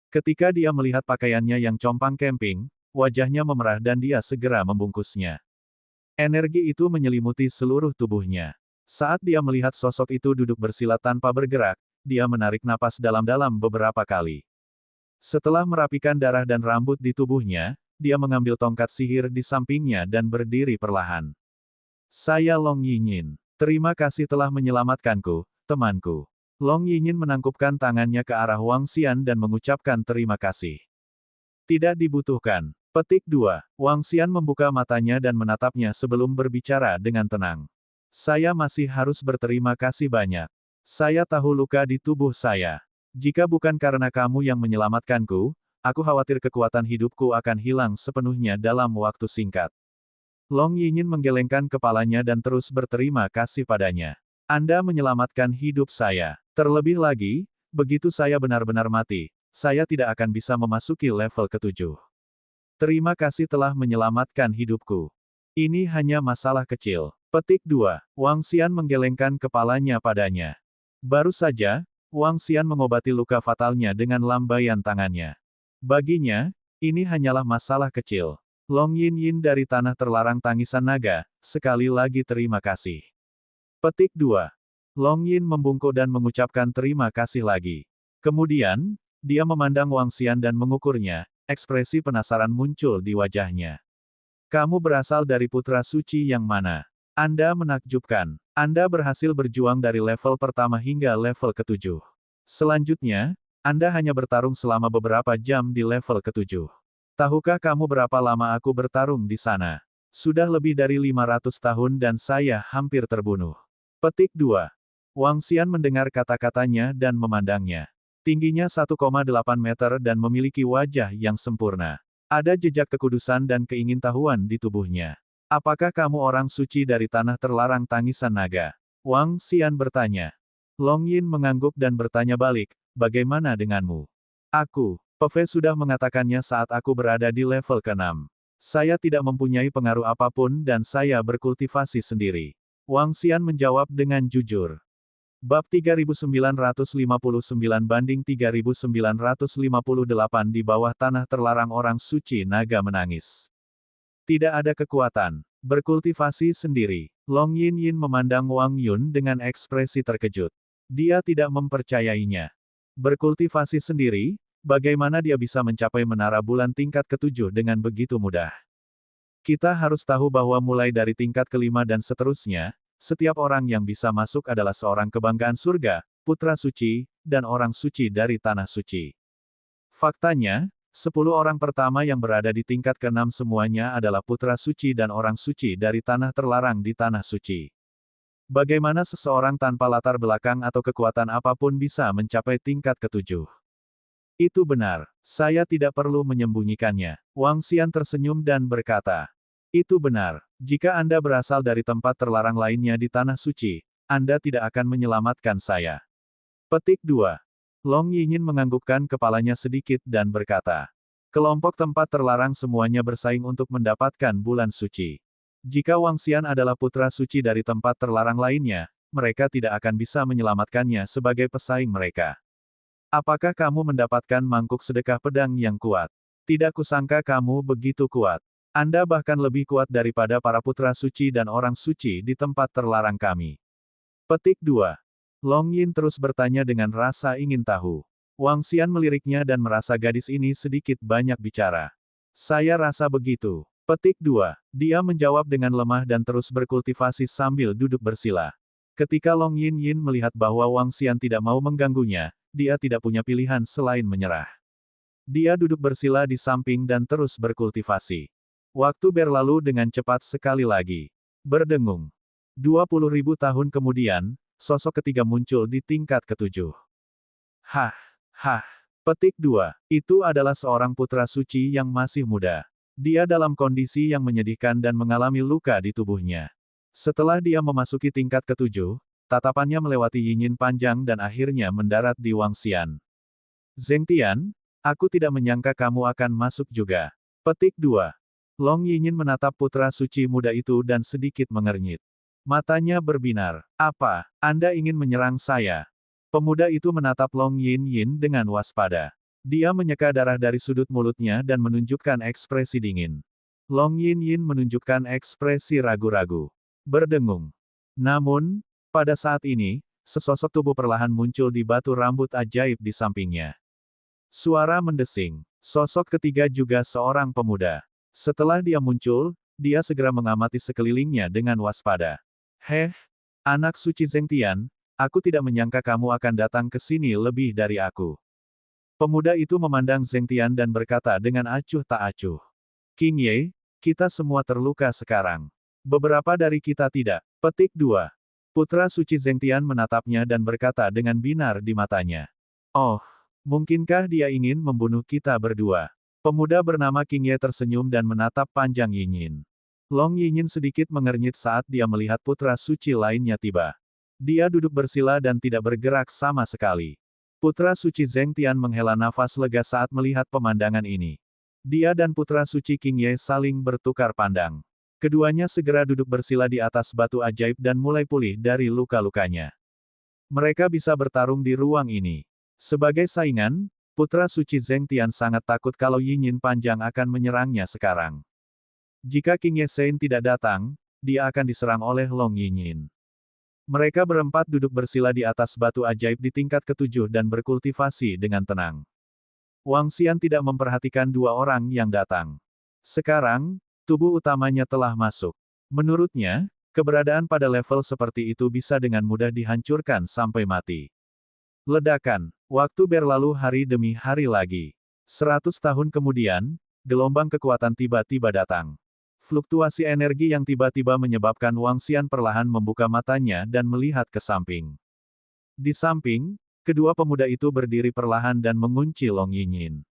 Ketika dia melihat pakaiannya yang compang camping, wajahnya memerah dan dia segera membungkusnya. Energi itu menyelimuti seluruh tubuhnya. Saat dia melihat sosok itu duduk bersila tanpa bergerak, dia menarik napas dalam-dalam beberapa kali. Setelah merapikan darah dan rambut di tubuhnya, dia mengambil tongkat sihir di sampingnya dan berdiri perlahan. Saya Long Yinyin. Terima kasih telah menyelamatkanku, temanku. Long Yinyin menangkupkan tangannya ke arah Wang Xian dan mengucapkan terima kasih. Tidak dibutuhkan. Petik 2. Wang Xian membuka matanya dan menatapnya sebelum berbicara dengan tenang. Saya masih harus berterima kasih banyak. Saya tahu luka di tubuh saya. Jika bukan karena kamu yang menyelamatkanku, aku khawatir kekuatan hidupku akan hilang sepenuhnya dalam waktu singkat. Long Yinyin menggelengkan kepalanya dan terus berterima kasih padanya. Anda menyelamatkan hidup saya. Terlebih lagi, begitu saya benar-benar mati, saya tidak akan bisa memasuki level ke-7. Terima kasih telah menyelamatkan hidupku. Ini hanya masalah kecil. Petik 2. Wang Xian menggelengkan kepalanya padanya. Baru saja, Wang Xian mengobati luka fatalnya dengan lambaian tangannya. Baginya, ini hanyalah masalah kecil. Long Yinyin dari Tanah Terlarang Tangisan Naga, sekali lagi terima kasih. Petik 2. Long Yin membungkuk dan mengucapkan terima kasih lagi. Kemudian, dia memandang Wang Xian dan mengukurnya, ekspresi penasaran muncul di wajahnya. Kamu berasal dari Putra Suci yang mana? Anda menakjubkan. Anda berhasil berjuang dari level pertama hingga level ke-7. Selanjutnya, Anda hanya bertarung selama beberapa jam di level ke-7. Tahukah kamu berapa lama aku bertarung di sana? Sudah lebih dari 500 tahun dan saya hampir terbunuh. Petik 2. Wang Xian mendengar kata-katanya dan memandangnya. Tingginya 1,8 meter dan memiliki wajah yang sempurna. Ada jejak kekudusan dan keingintahuan di tubuhnya. Apakah kamu orang suci dari Tanah Terlarang Tangisan Naga? Wang Xian bertanya. Long Yin mengangguk dan bertanya balik, bagaimana denganmu? Aku, Peve sudah mengatakannya saat aku berada di level ke-6. Saya tidak mempunyai pengaruh apapun dan saya berkultivasi sendiri. Wang Xian menjawab dengan jujur. Bab 3959-3958 di bawah Tanah Terlarang Orang Suci Naga menangis. Tidak ada kekuatan. Berkultivasi sendiri. Long Yinyin memandang Wang Yun dengan ekspresi terkejut. Dia tidak mempercayainya. Berkultivasi sendiri? Bagaimana dia bisa mencapai menara bulan tingkat ke-7 dengan begitu mudah? Kita harus tahu bahwa mulai dari tingkat ke-5 dan seterusnya, setiap orang yang bisa masuk adalah seorang kebanggaan surga, putra suci, dan orang suci dari tanah suci. Faktanya, 10 orang pertama yang berada di tingkat ke-6 semuanya adalah putra suci dan orang suci dari tanah terlarang di tanah suci. Bagaimana seseorang tanpa latar belakang atau kekuatan apapun bisa mencapai tingkat ke-7? Itu benar. Saya tidak perlu menyembunyikannya. Wang Xian tersenyum dan berkata. Itu benar. Jika Anda berasal dari tempat terlarang lainnya di Tanah Suci, Anda tidak akan menyelamatkan saya. Petik 2. Long Yinyin menganggukkan kepalanya sedikit dan berkata. Kelompok tempat terlarang semuanya bersaing untuk mendapatkan bulan suci. Jika Wang Xian adalah putra suci dari tempat terlarang lainnya, mereka tidak akan bisa menyelamatkannya sebagai pesaing mereka. Apakah kamu mendapatkan mangkuk sedekah pedang yang kuat? Tidak kusangka kamu begitu kuat. Anda bahkan lebih kuat daripada para putra suci dan orang suci di tempat terlarang kami. Petik 2. Long Yin terus bertanya dengan rasa ingin tahu. Wang Xian meliriknya dan merasa gadis ini sedikit banyak bicara. Saya rasa begitu. Petik 2. Dia menjawab dengan lemah dan terus berkultivasi sambil duduk bersila. Ketika Long Yin melihat bahwa Wang Xian tidak mau mengganggunya, dia tidak punya pilihan selain menyerah. Dia duduk bersila di samping dan terus berkultivasi. Waktu berlalu dengan cepat sekali lagi. Berdengung. 20.000 tahun kemudian, sosok ketiga muncul di tingkat ke-7. Hah. Petik 2. Itu adalah seorang putra suci yang masih muda. Dia dalam kondisi yang menyedihkan dan mengalami luka di tubuhnya. Setelah dia memasuki tingkat ke-7, tatapannya melewati Yinyin panjang dan akhirnya mendarat di Wang Xian. Zheng Tian, aku tidak menyangka kamu akan masuk juga. Petik 2. Long Yinyin menatap putra suci muda itu dan sedikit mengernyit. Matanya berbinar. Apa, Anda ingin menyerang saya? Pemuda itu menatap Long Yinyin dengan waspada. Dia menyeka darah dari sudut mulutnya dan menunjukkan ekspresi dingin. Long Yinyin menunjukkan ekspresi ragu-ragu. Berdengung. Namun, pada saat ini, sesosok tubuh perlahan muncul di batu rambut ajaib di sampingnya. Suara mendesing. Sosok ketiga juga seorang pemuda. Setelah dia muncul, dia segera mengamati sekelilingnya dengan waspada. Heh, anak suci Zheng Tian, aku tidak menyangka kamu akan datang ke sini lebih dari aku. Pemuda itu memandang Zheng Tian dan berkata dengan acuh tak acuh. King Ye, kita semua terluka sekarang. Beberapa dari kita tidak. Petik 2. Putra suci Zheng Tian menatapnya dan berkata dengan binar di matanya. Oh, mungkinkah dia ingin membunuh kita berdua? Pemuda bernama King Ye tersenyum dan menatap panjang Yinyin. Long Yinyin sedikit mengernyit saat dia melihat putra suci lainnya tiba. Dia duduk bersila dan tidak bergerak sama sekali. Putra suci Zheng Tian menghela nafas lega saat melihat pemandangan ini. Dia dan putra suci King Ye saling bertukar pandang. Keduanya segera duduk bersila di atas batu ajaib dan mulai pulih dari luka-lukanya. Mereka bisa bertarung di ruang ini. Sebagai saingan, putra suci Zheng Tian sangat takut kalau Yinyin Panjang akan menyerangnya sekarang. Jika King Ye Sein tidak datang, dia akan diserang oleh Long Yinyin. Mereka berempat duduk bersila di atas batu ajaib di tingkat ketujuh dan berkultivasi dengan tenang. Wang Xian tidak memperhatikan dua orang yang datang. Sekarang, tubuh utamanya telah masuk. Menurutnya, keberadaan pada level seperti itu bisa dengan mudah dihancurkan sampai mati. Ledakan. Waktu berlalu hari demi hari lagi. 100 tahun kemudian, gelombang kekuatan tiba-tiba datang. Fluktuasi energi yang tiba-tiba menyebabkan Wang Xian perlahan membuka matanya dan melihat ke samping. Di samping, kedua pemuda itu berdiri perlahan dan mengunci Long Yinyin.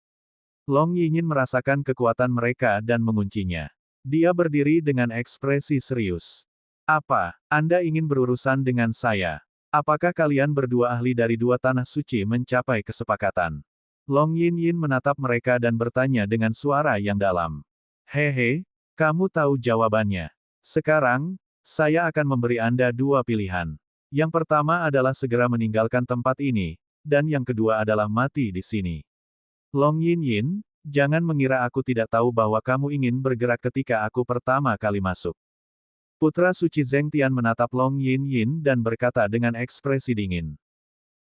Long Yinyin merasakan kekuatan mereka dan menguncinya. Dia berdiri dengan ekspresi serius. Apa, Anda ingin berurusan dengan saya? Apakah kalian berdua ahli dari dua tanah suci mencapai kesepakatan? Long Yinyin menatap mereka dan bertanya dengan suara yang dalam. Hehe, kamu tahu jawabannya. Sekarang, saya akan memberi Anda dua pilihan. Yang pertama adalah segera meninggalkan tempat ini, dan yang kedua adalah mati di sini. Long Yinyin, jangan mengira aku tidak tahu bahwa kamu ingin bergerak ketika aku pertama kali masuk. Putra suci Zheng Tian menatap Long Yinyin dan berkata dengan ekspresi dingin.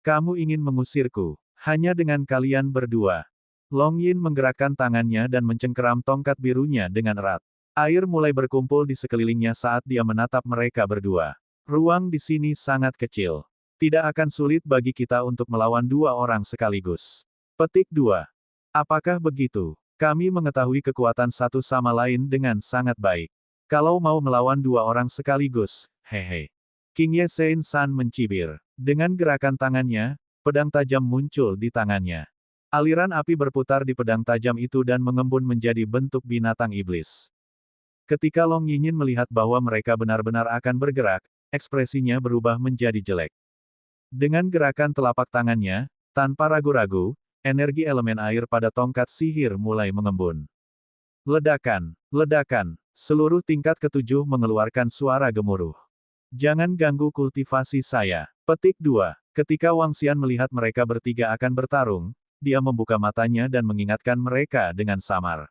Kamu ingin mengusirku, hanya dengan kalian berdua. Long Yin menggerakkan tangannya dan mencengkeram tongkat birunya dengan erat. Air mulai berkumpul di sekelilingnya saat dia menatap mereka berdua. Ruang di sini sangat kecil. Tidak akan sulit bagi kita untuk melawan dua orang sekaligus. Petik 2. Apakah begitu? Kami mengetahui kekuatan satu sama lain dengan sangat baik. Kalau mau melawan dua orang sekaligus, hehe. King Ye Sein San mencibir. Dengan gerakan tangannya, pedang tajam muncul di tangannya. Aliran api berputar di pedang tajam itu dan mengembun menjadi bentuk binatang iblis. Ketika Long Yinyin melihat bahwa mereka benar-benar akan bergerak, ekspresinya berubah menjadi jelek. Dengan gerakan telapak tangannya, tanpa ragu-ragu, energi elemen air pada tongkat sihir mulai mengembun. Ledakan, ledakan. Seluruh tingkat ketujuh mengeluarkan suara gemuruh. Jangan ganggu kultivasi saya. Petik 2. Ketika Wang Xian melihat mereka bertiga akan bertarung, dia membuka matanya dan mengingatkan mereka dengan samar.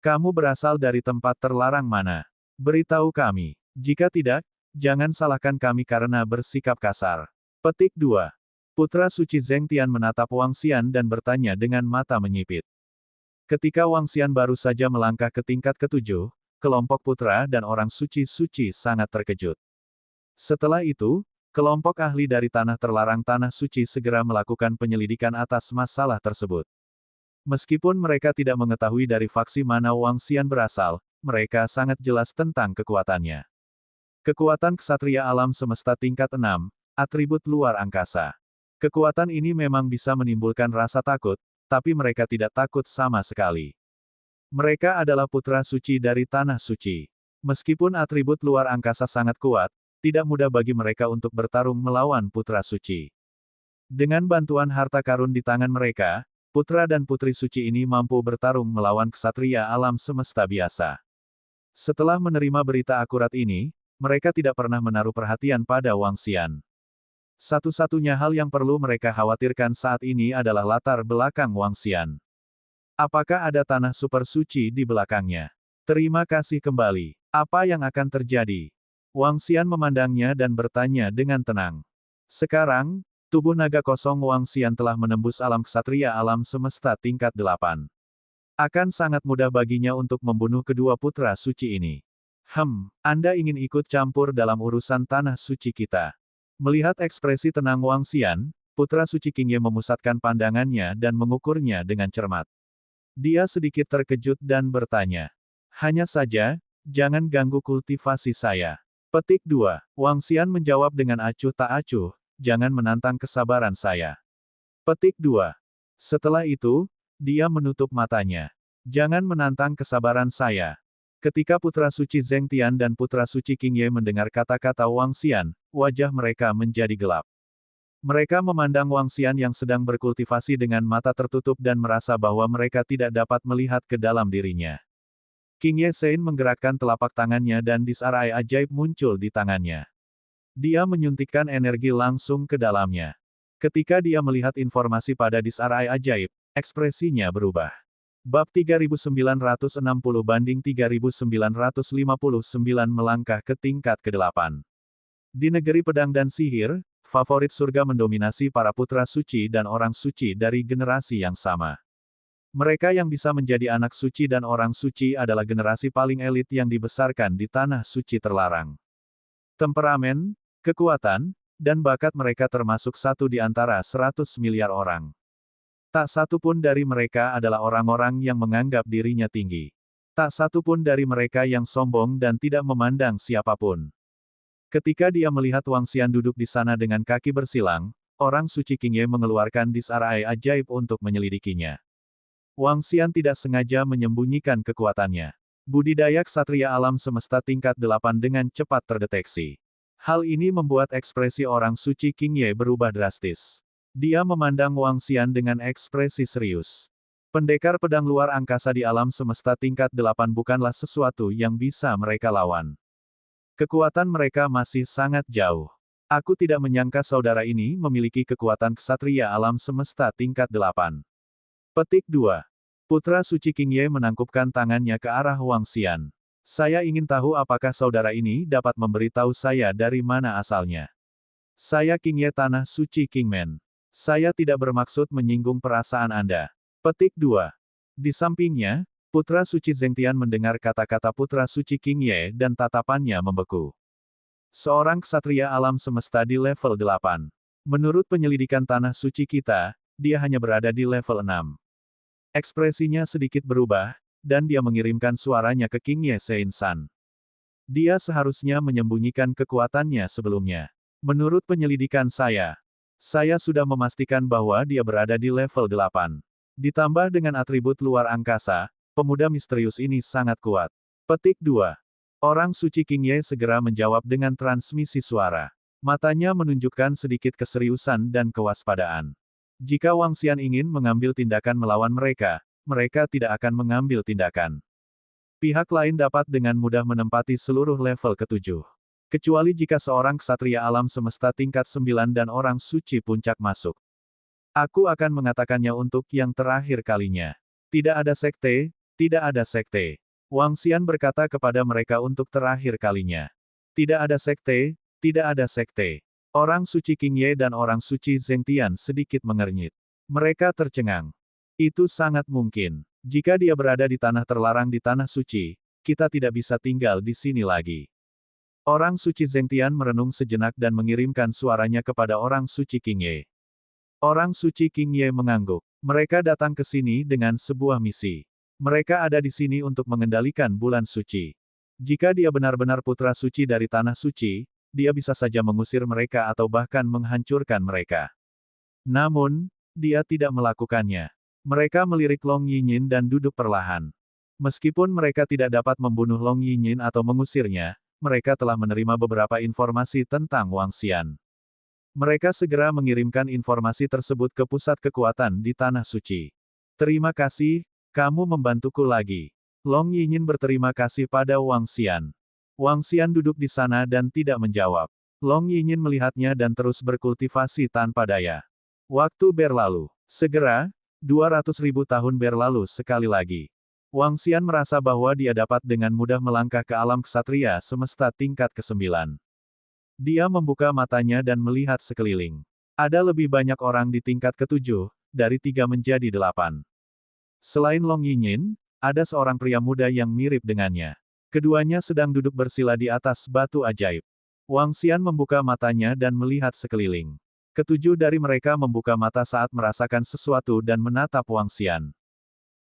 Kamu berasal dari tempat terlarang mana? Beritahu kami. Jika tidak, jangan salahkan kami karena bersikap kasar. Petik 2. Putra suci Zheng Tian menatap Wang Xian dan bertanya dengan mata menyipit. Ketika Wang Xian baru saja melangkah ke tingkat ketujuh, kelompok putra dan orang suci-suci sangat terkejut. Setelah itu, kelompok ahli dari tanah terlarang tanah suci segera melakukan penyelidikan atas masalah tersebut. Meskipun mereka tidak mengetahui dari faksi mana Wang Xian berasal, mereka sangat jelas tentang kekuatannya. Kekuatan ksatria alam semesta tingkat 6, atribut luar angkasa. Kekuatan ini memang bisa menimbulkan rasa takut, tapi mereka tidak takut sama sekali. Mereka adalah putra suci dari tanah suci. Meskipun atribut luar angkasa sangat kuat, tidak mudah bagi mereka untuk bertarung melawan putra suci. Dengan bantuan harta karun di tangan mereka, putra dan putri suci ini mampu bertarung melawan ksatria alam semesta biasa. Setelah menerima berita akurat ini, mereka tidak pernah menaruh perhatian pada Wang Xian. Satu-satunya hal yang perlu mereka khawatirkan saat ini adalah latar belakang Wang Xian. Apakah ada tanah super suci di belakangnya? Terima kasih kembali. Apa yang akan terjadi? Wang Xian memandangnya dan bertanya dengan tenang. Sekarang, tubuh naga kosong Wang Xian telah menembus alam ksatria alam semesta tingkat 8. Akan sangat mudah baginya untuk membunuh kedua putra suci ini. Anda ingin ikut campur dalam urusan tanah suci kita. Melihat ekspresi tenang Wang Xian, putra suci Qingye memusatkan pandangannya dan mengukurnya dengan cermat. Dia sedikit terkejut dan bertanya. Hanya saja, jangan ganggu kultivasi saya. Petik 2. Wang Xian menjawab dengan acuh tak acuh, jangan menantang kesabaran saya. Petik 2. Setelah itu, dia menutup matanya. Jangan menantang kesabaran saya. Ketika putra suci Zheng Tian dan putra suci Qingye mendengar kata-kata Wang Xian, wajah mereka menjadi gelap. Mereka memandang Wang Xian yang sedang berkultivasi dengan mata tertutup dan merasa bahwa mereka tidak dapat melihat ke dalam dirinya. Qingye Sein menggerakkan telapak tangannya dan disarai ajaib muncul di tangannya. Dia menyuntikkan energi langsung ke dalamnya. Ketika dia melihat informasi pada disarai ajaib, ekspresinya berubah. Bab 3960 banding 3959 melangkah ke tingkat ke-8. Di negeri pedang dan sihir, favorit surga mendominasi para putra suci dan orang suci dari generasi yang sama. Mereka yang bisa menjadi anak suci dan orang suci adalah generasi paling elit yang dibesarkan di tanah suci terlarang. Temperamen, kekuatan, dan bakat mereka termasuk satu di antara 100 miliar orang. Tak satu pun dari mereka adalah orang-orang yang menganggap dirinya tinggi. Tak satu pun dari mereka yang sombong dan tidak memandang siapapun. Ketika dia melihat Wang Xian duduk di sana dengan kaki bersilang, orang suci Qingye mengeluarkan disarai ajaib untuk menyelidikinya. Wang Xian tidak sengaja menyembunyikan kekuatannya. Budidaya ksatria alam semesta tingkat 8 dengan cepat terdeteksi. Hal ini membuat ekspresi orang suci Qingye berubah drastis. Dia memandang Wang Xian dengan ekspresi serius. Pendekar pedang luar angkasa di alam semesta tingkat 8 bukanlah sesuatu yang bisa mereka lawan. Kekuatan mereka masih sangat jauh. Aku tidak menyangka saudara ini memiliki kekuatan ksatria alam semesta tingkat 8. Petik 2. Putra suci Qingye menangkupkan tangannya ke arah Wang Xian. Saya ingin tahu apakah saudara ini dapat memberitahu saya dari mana asalnya. Saya Qingye Tanah Suci Qingmen. Saya tidak bermaksud menyinggung perasaan Anda. Petik 2. Di sampingnya, putra suci Zheng Tian mendengar kata-kata putra suci Qingye dan tatapannya membeku. Seorang ksatria alam semesta di level 8. Menurut penyelidikan tanah suci kita, dia hanya berada di level 6. Ekspresinya sedikit berubah, dan dia mengirimkan suaranya ke Qingye Sein-san. Dia seharusnya menyembunyikan kekuatannya sebelumnya. Menurut penyelidikan saya sudah memastikan bahwa dia berada di level 8. Ditambah dengan atribut luar angkasa, pemuda misterius ini sangat kuat. Petik 2. Orang suci Qingye segera menjawab dengan transmisi suara. Matanya menunjukkan sedikit keseriusan dan kewaspadaan. Jika Wang Xian ingin mengambil tindakan melawan mereka, mereka tidak akan mengambil tindakan. Pihak lain dapat dengan mudah menempati seluruh level ke-7. Kecuali jika seorang ksatria alam semesta tingkat 9 dan orang suci puncak masuk. Aku akan mengatakannya untuk yang terakhir kalinya. Tidak ada sekte, tidak ada sekte. Wang Xian berkata kepada mereka untuk terakhir kalinya. Tidak ada sekte, tidak ada sekte. Orang suci Qingye dan orang suci Zheng Tian sedikit mengernyit. Mereka tercengang. Itu sangat mungkin. Jika dia berada di tanah terlarang di tanah suci, kita tidak bisa tinggal di sini lagi. Orang suci Zheng Tian merenung sejenak dan mengirimkan suaranya kepada orang suci Qingye. Orang suci Qingye mengangguk. Mereka datang ke sini dengan sebuah misi. Mereka ada di sini untuk mengendalikan bulan suci. Jika dia benar-benar putra suci dari tanah suci, dia bisa saja mengusir mereka atau bahkan menghancurkan mereka. Namun, dia tidak melakukannya. Mereka melirik Long Yinyin dan duduk perlahan. Meskipun mereka tidak dapat membunuh Long Yinyin atau mengusirnya, mereka telah menerima beberapa informasi tentang Wang Xian. Mereka segera mengirimkan informasi tersebut ke pusat kekuatan di Tanah Suci. Terima kasih, kamu membantuku lagi. Long Yinyin berterima kasih pada Wang Xian. Wang Xian duduk di sana dan tidak menjawab. Long Yinyin melihatnya dan terus berkultivasi tanpa daya. Waktu berlalu. Segera, 200.000 tahun berlalu sekali lagi. Wang Xian merasa bahwa dia dapat dengan mudah melangkah ke alam ksatria semesta tingkat ke-9. Dia membuka matanya dan melihat sekeliling. Ada lebih banyak orang di tingkat ke-7, dari 3 menjadi 8. Selain Long Yinyin, ada seorang pria muda yang mirip dengannya. Keduanya sedang duduk bersila di atas batu ajaib. Wang Xian membuka matanya dan melihat sekeliling. Ketujuh dari mereka membuka mata saat merasakan sesuatu dan menatap Wang Xian.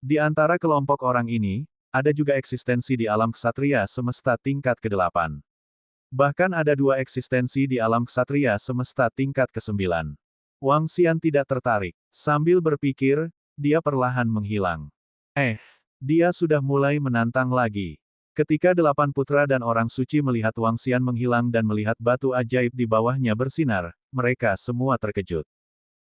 Di antara kelompok orang ini, ada juga eksistensi di alam ksatria semesta tingkat ke-8. Bahkan ada 2 eksistensi di alam ksatria semesta tingkat ke-9. Wang Xian tidak tertarik. Sambil berpikir, dia perlahan menghilang. Dia sudah mulai menantang lagi. Ketika 8 putra dan orang suci melihat Wang Xian menghilang dan melihat batu ajaib di bawahnya bersinar, mereka semua terkejut.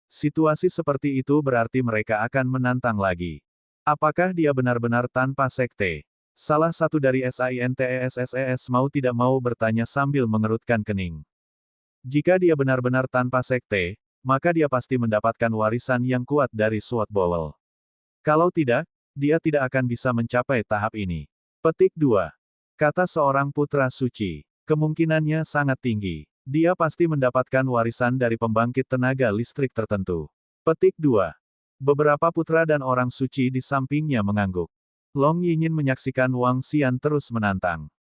Situasi seperti itu berarti mereka akan menantang lagi. Apakah dia benar-benar tanpa sekte? Salah satu dari SINTESSES mau tidak mau bertanya sambil mengerutkan kening. Jika dia benar-benar tanpa sekte, maka dia pasti mendapatkan warisan yang kuat dari Sword Bowl. Kalau tidak, dia tidak akan bisa mencapai tahap ini. Petik 2. Kata seorang putra suci. Kemungkinannya sangat tinggi. Dia pasti mendapatkan warisan dari pembangkit tenaga listrik tertentu. Petik 2. Beberapa putra dan orang suci di sampingnya mengangguk. Long Yinyin menyaksikan Wang Xian terus menantang.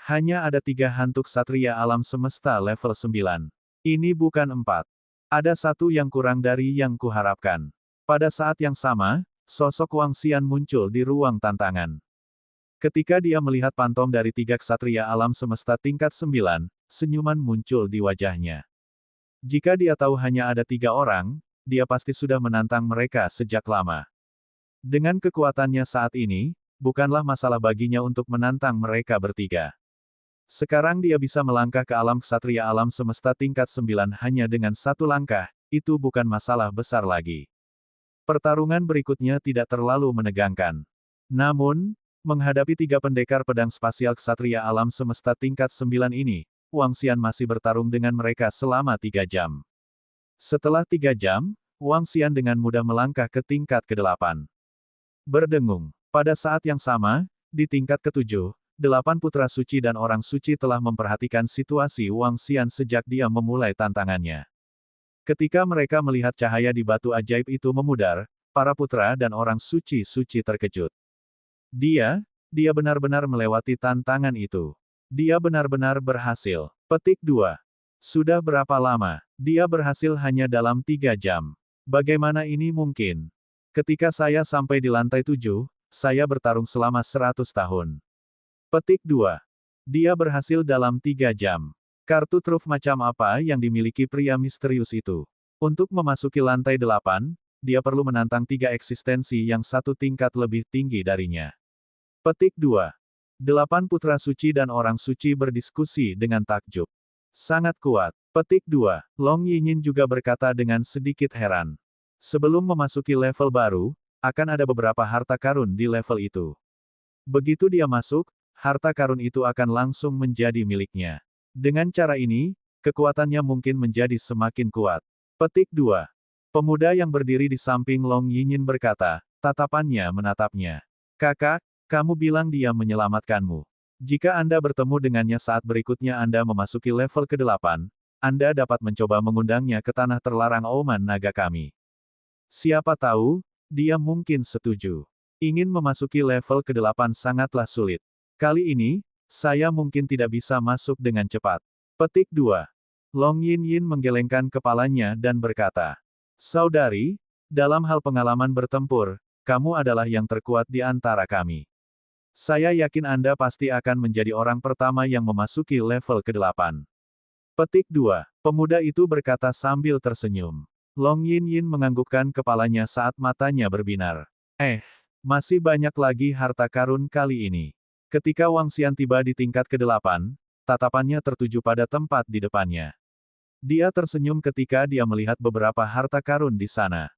Hanya ada 3 hantu ksatria alam semesta level 9. Ini bukan 4. Ada satu yang kurang dari yang kuharapkan. Pada saat yang sama, sosok Wang Xian muncul di ruang tantangan. Ketika dia melihat pantom dari 3 ksatria alam semesta tingkat 9, senyuman muncul di wajahnya. Jika dia tahu hanya ada 3 orang, dia pasti sudah menantang mereka sejak lama. Dengan kekuatannya saat ini, bukanlah masalah baginya untuk menantang mereka bertiga. Sekarang dia bisa melangkah ke alam ksatria alam semesta tingkat 9 hanya dengan 1 langkah, itu bukan masalah besar lagi. Pertarungan berikutnya tidak terlalu menegangkan. Namun, menghadapi 3 pendekar pedang spasial ksatria alam semesta tingkat 9 ini, Wang Xian masih bertarung dengan mereka selama 3 jam. Setelah 3 jam, Wang Xian dengan mudah melangkah ke tingkat ke-8. Berdengung. Pada saat yang sama, di tingkat ke-7, 8 putra suci dan orang suci telah memperhatikan situasi Wang Xian sejak dia memulai tantangannya. Ketika mereka melihat cahaya di batu ajaib itu memudar, para putra dan orang suci-suci terkejut. Dia benar-benar melewati tantangan itu. Dia benar-benar berhasil. Petik 2. Sudah berapa lama? Dia berhasil hanya dalam 3 jam. Bagaimana ini mungkin? Ketika saya sampai di lantai 7, saya bertarung selama 100 tahun. Petik 2. Dia berhasil dalam 3 jam. Kartu truf macam apa yang dimiliki pria misterius itu? Untuk memasuki lantai 8, dia perlu menantang 3 eksistensi yang 1 tingkat lebih tinggi darinya. Petik 2. 8 putra suci dan orang suci berdiskusi dengan takjub. Sangat kuat. Petik 2. Long Yinyin juga berkata dengan sedikit heran. Sebelum memasuki level baru, akan ada beberapa harta karun di level itu. Begitu dia masuk, harta karun itu akan langsung menjadi miliknya. Dengan cara ini, kekuatannya mungkin menjadi semakin kuat. Petik 2. Pemuda yang berdiri di samping Long Yinyin berkata, tatapannya menatapnya. Kakak, kamu bilang dia menyelamatkanmu. Jika Anda bertemu dengannya saat berikutnya Anda memasuki level ke-8, Anda dapat mencoba mengundangnya ke tanah terlarang Oman Naga kami. Siapa tahu, dia mungkin setuju. Ingin memasuki level ke-8 sangatlah sulit. Kali ini, saya mungkin tidak bisa masuk dengan cepat. Petik 2. Long Yinyin menggelengkan kepalanya dan berkata, Saudari, dalam hal pengalaman bertempur, kamu adalah yang terkuat di antara kami. Saya yakin Anda pasti akan menjadi orang pertama yang memasuki level ke-8. Petik 2. Pemuda itu berkata sambil tersenyum. Long Yinyin menganggukkan kepalanya saat matanya berbinar. Masih banyak lagi harta karun kali ini. Ketika Wang Xian tiba di tingkat ke-8, tatapannya tertuju pada tempat di depannya. Dia tersenyum ketika dia melihat beberapa harta karun di sana.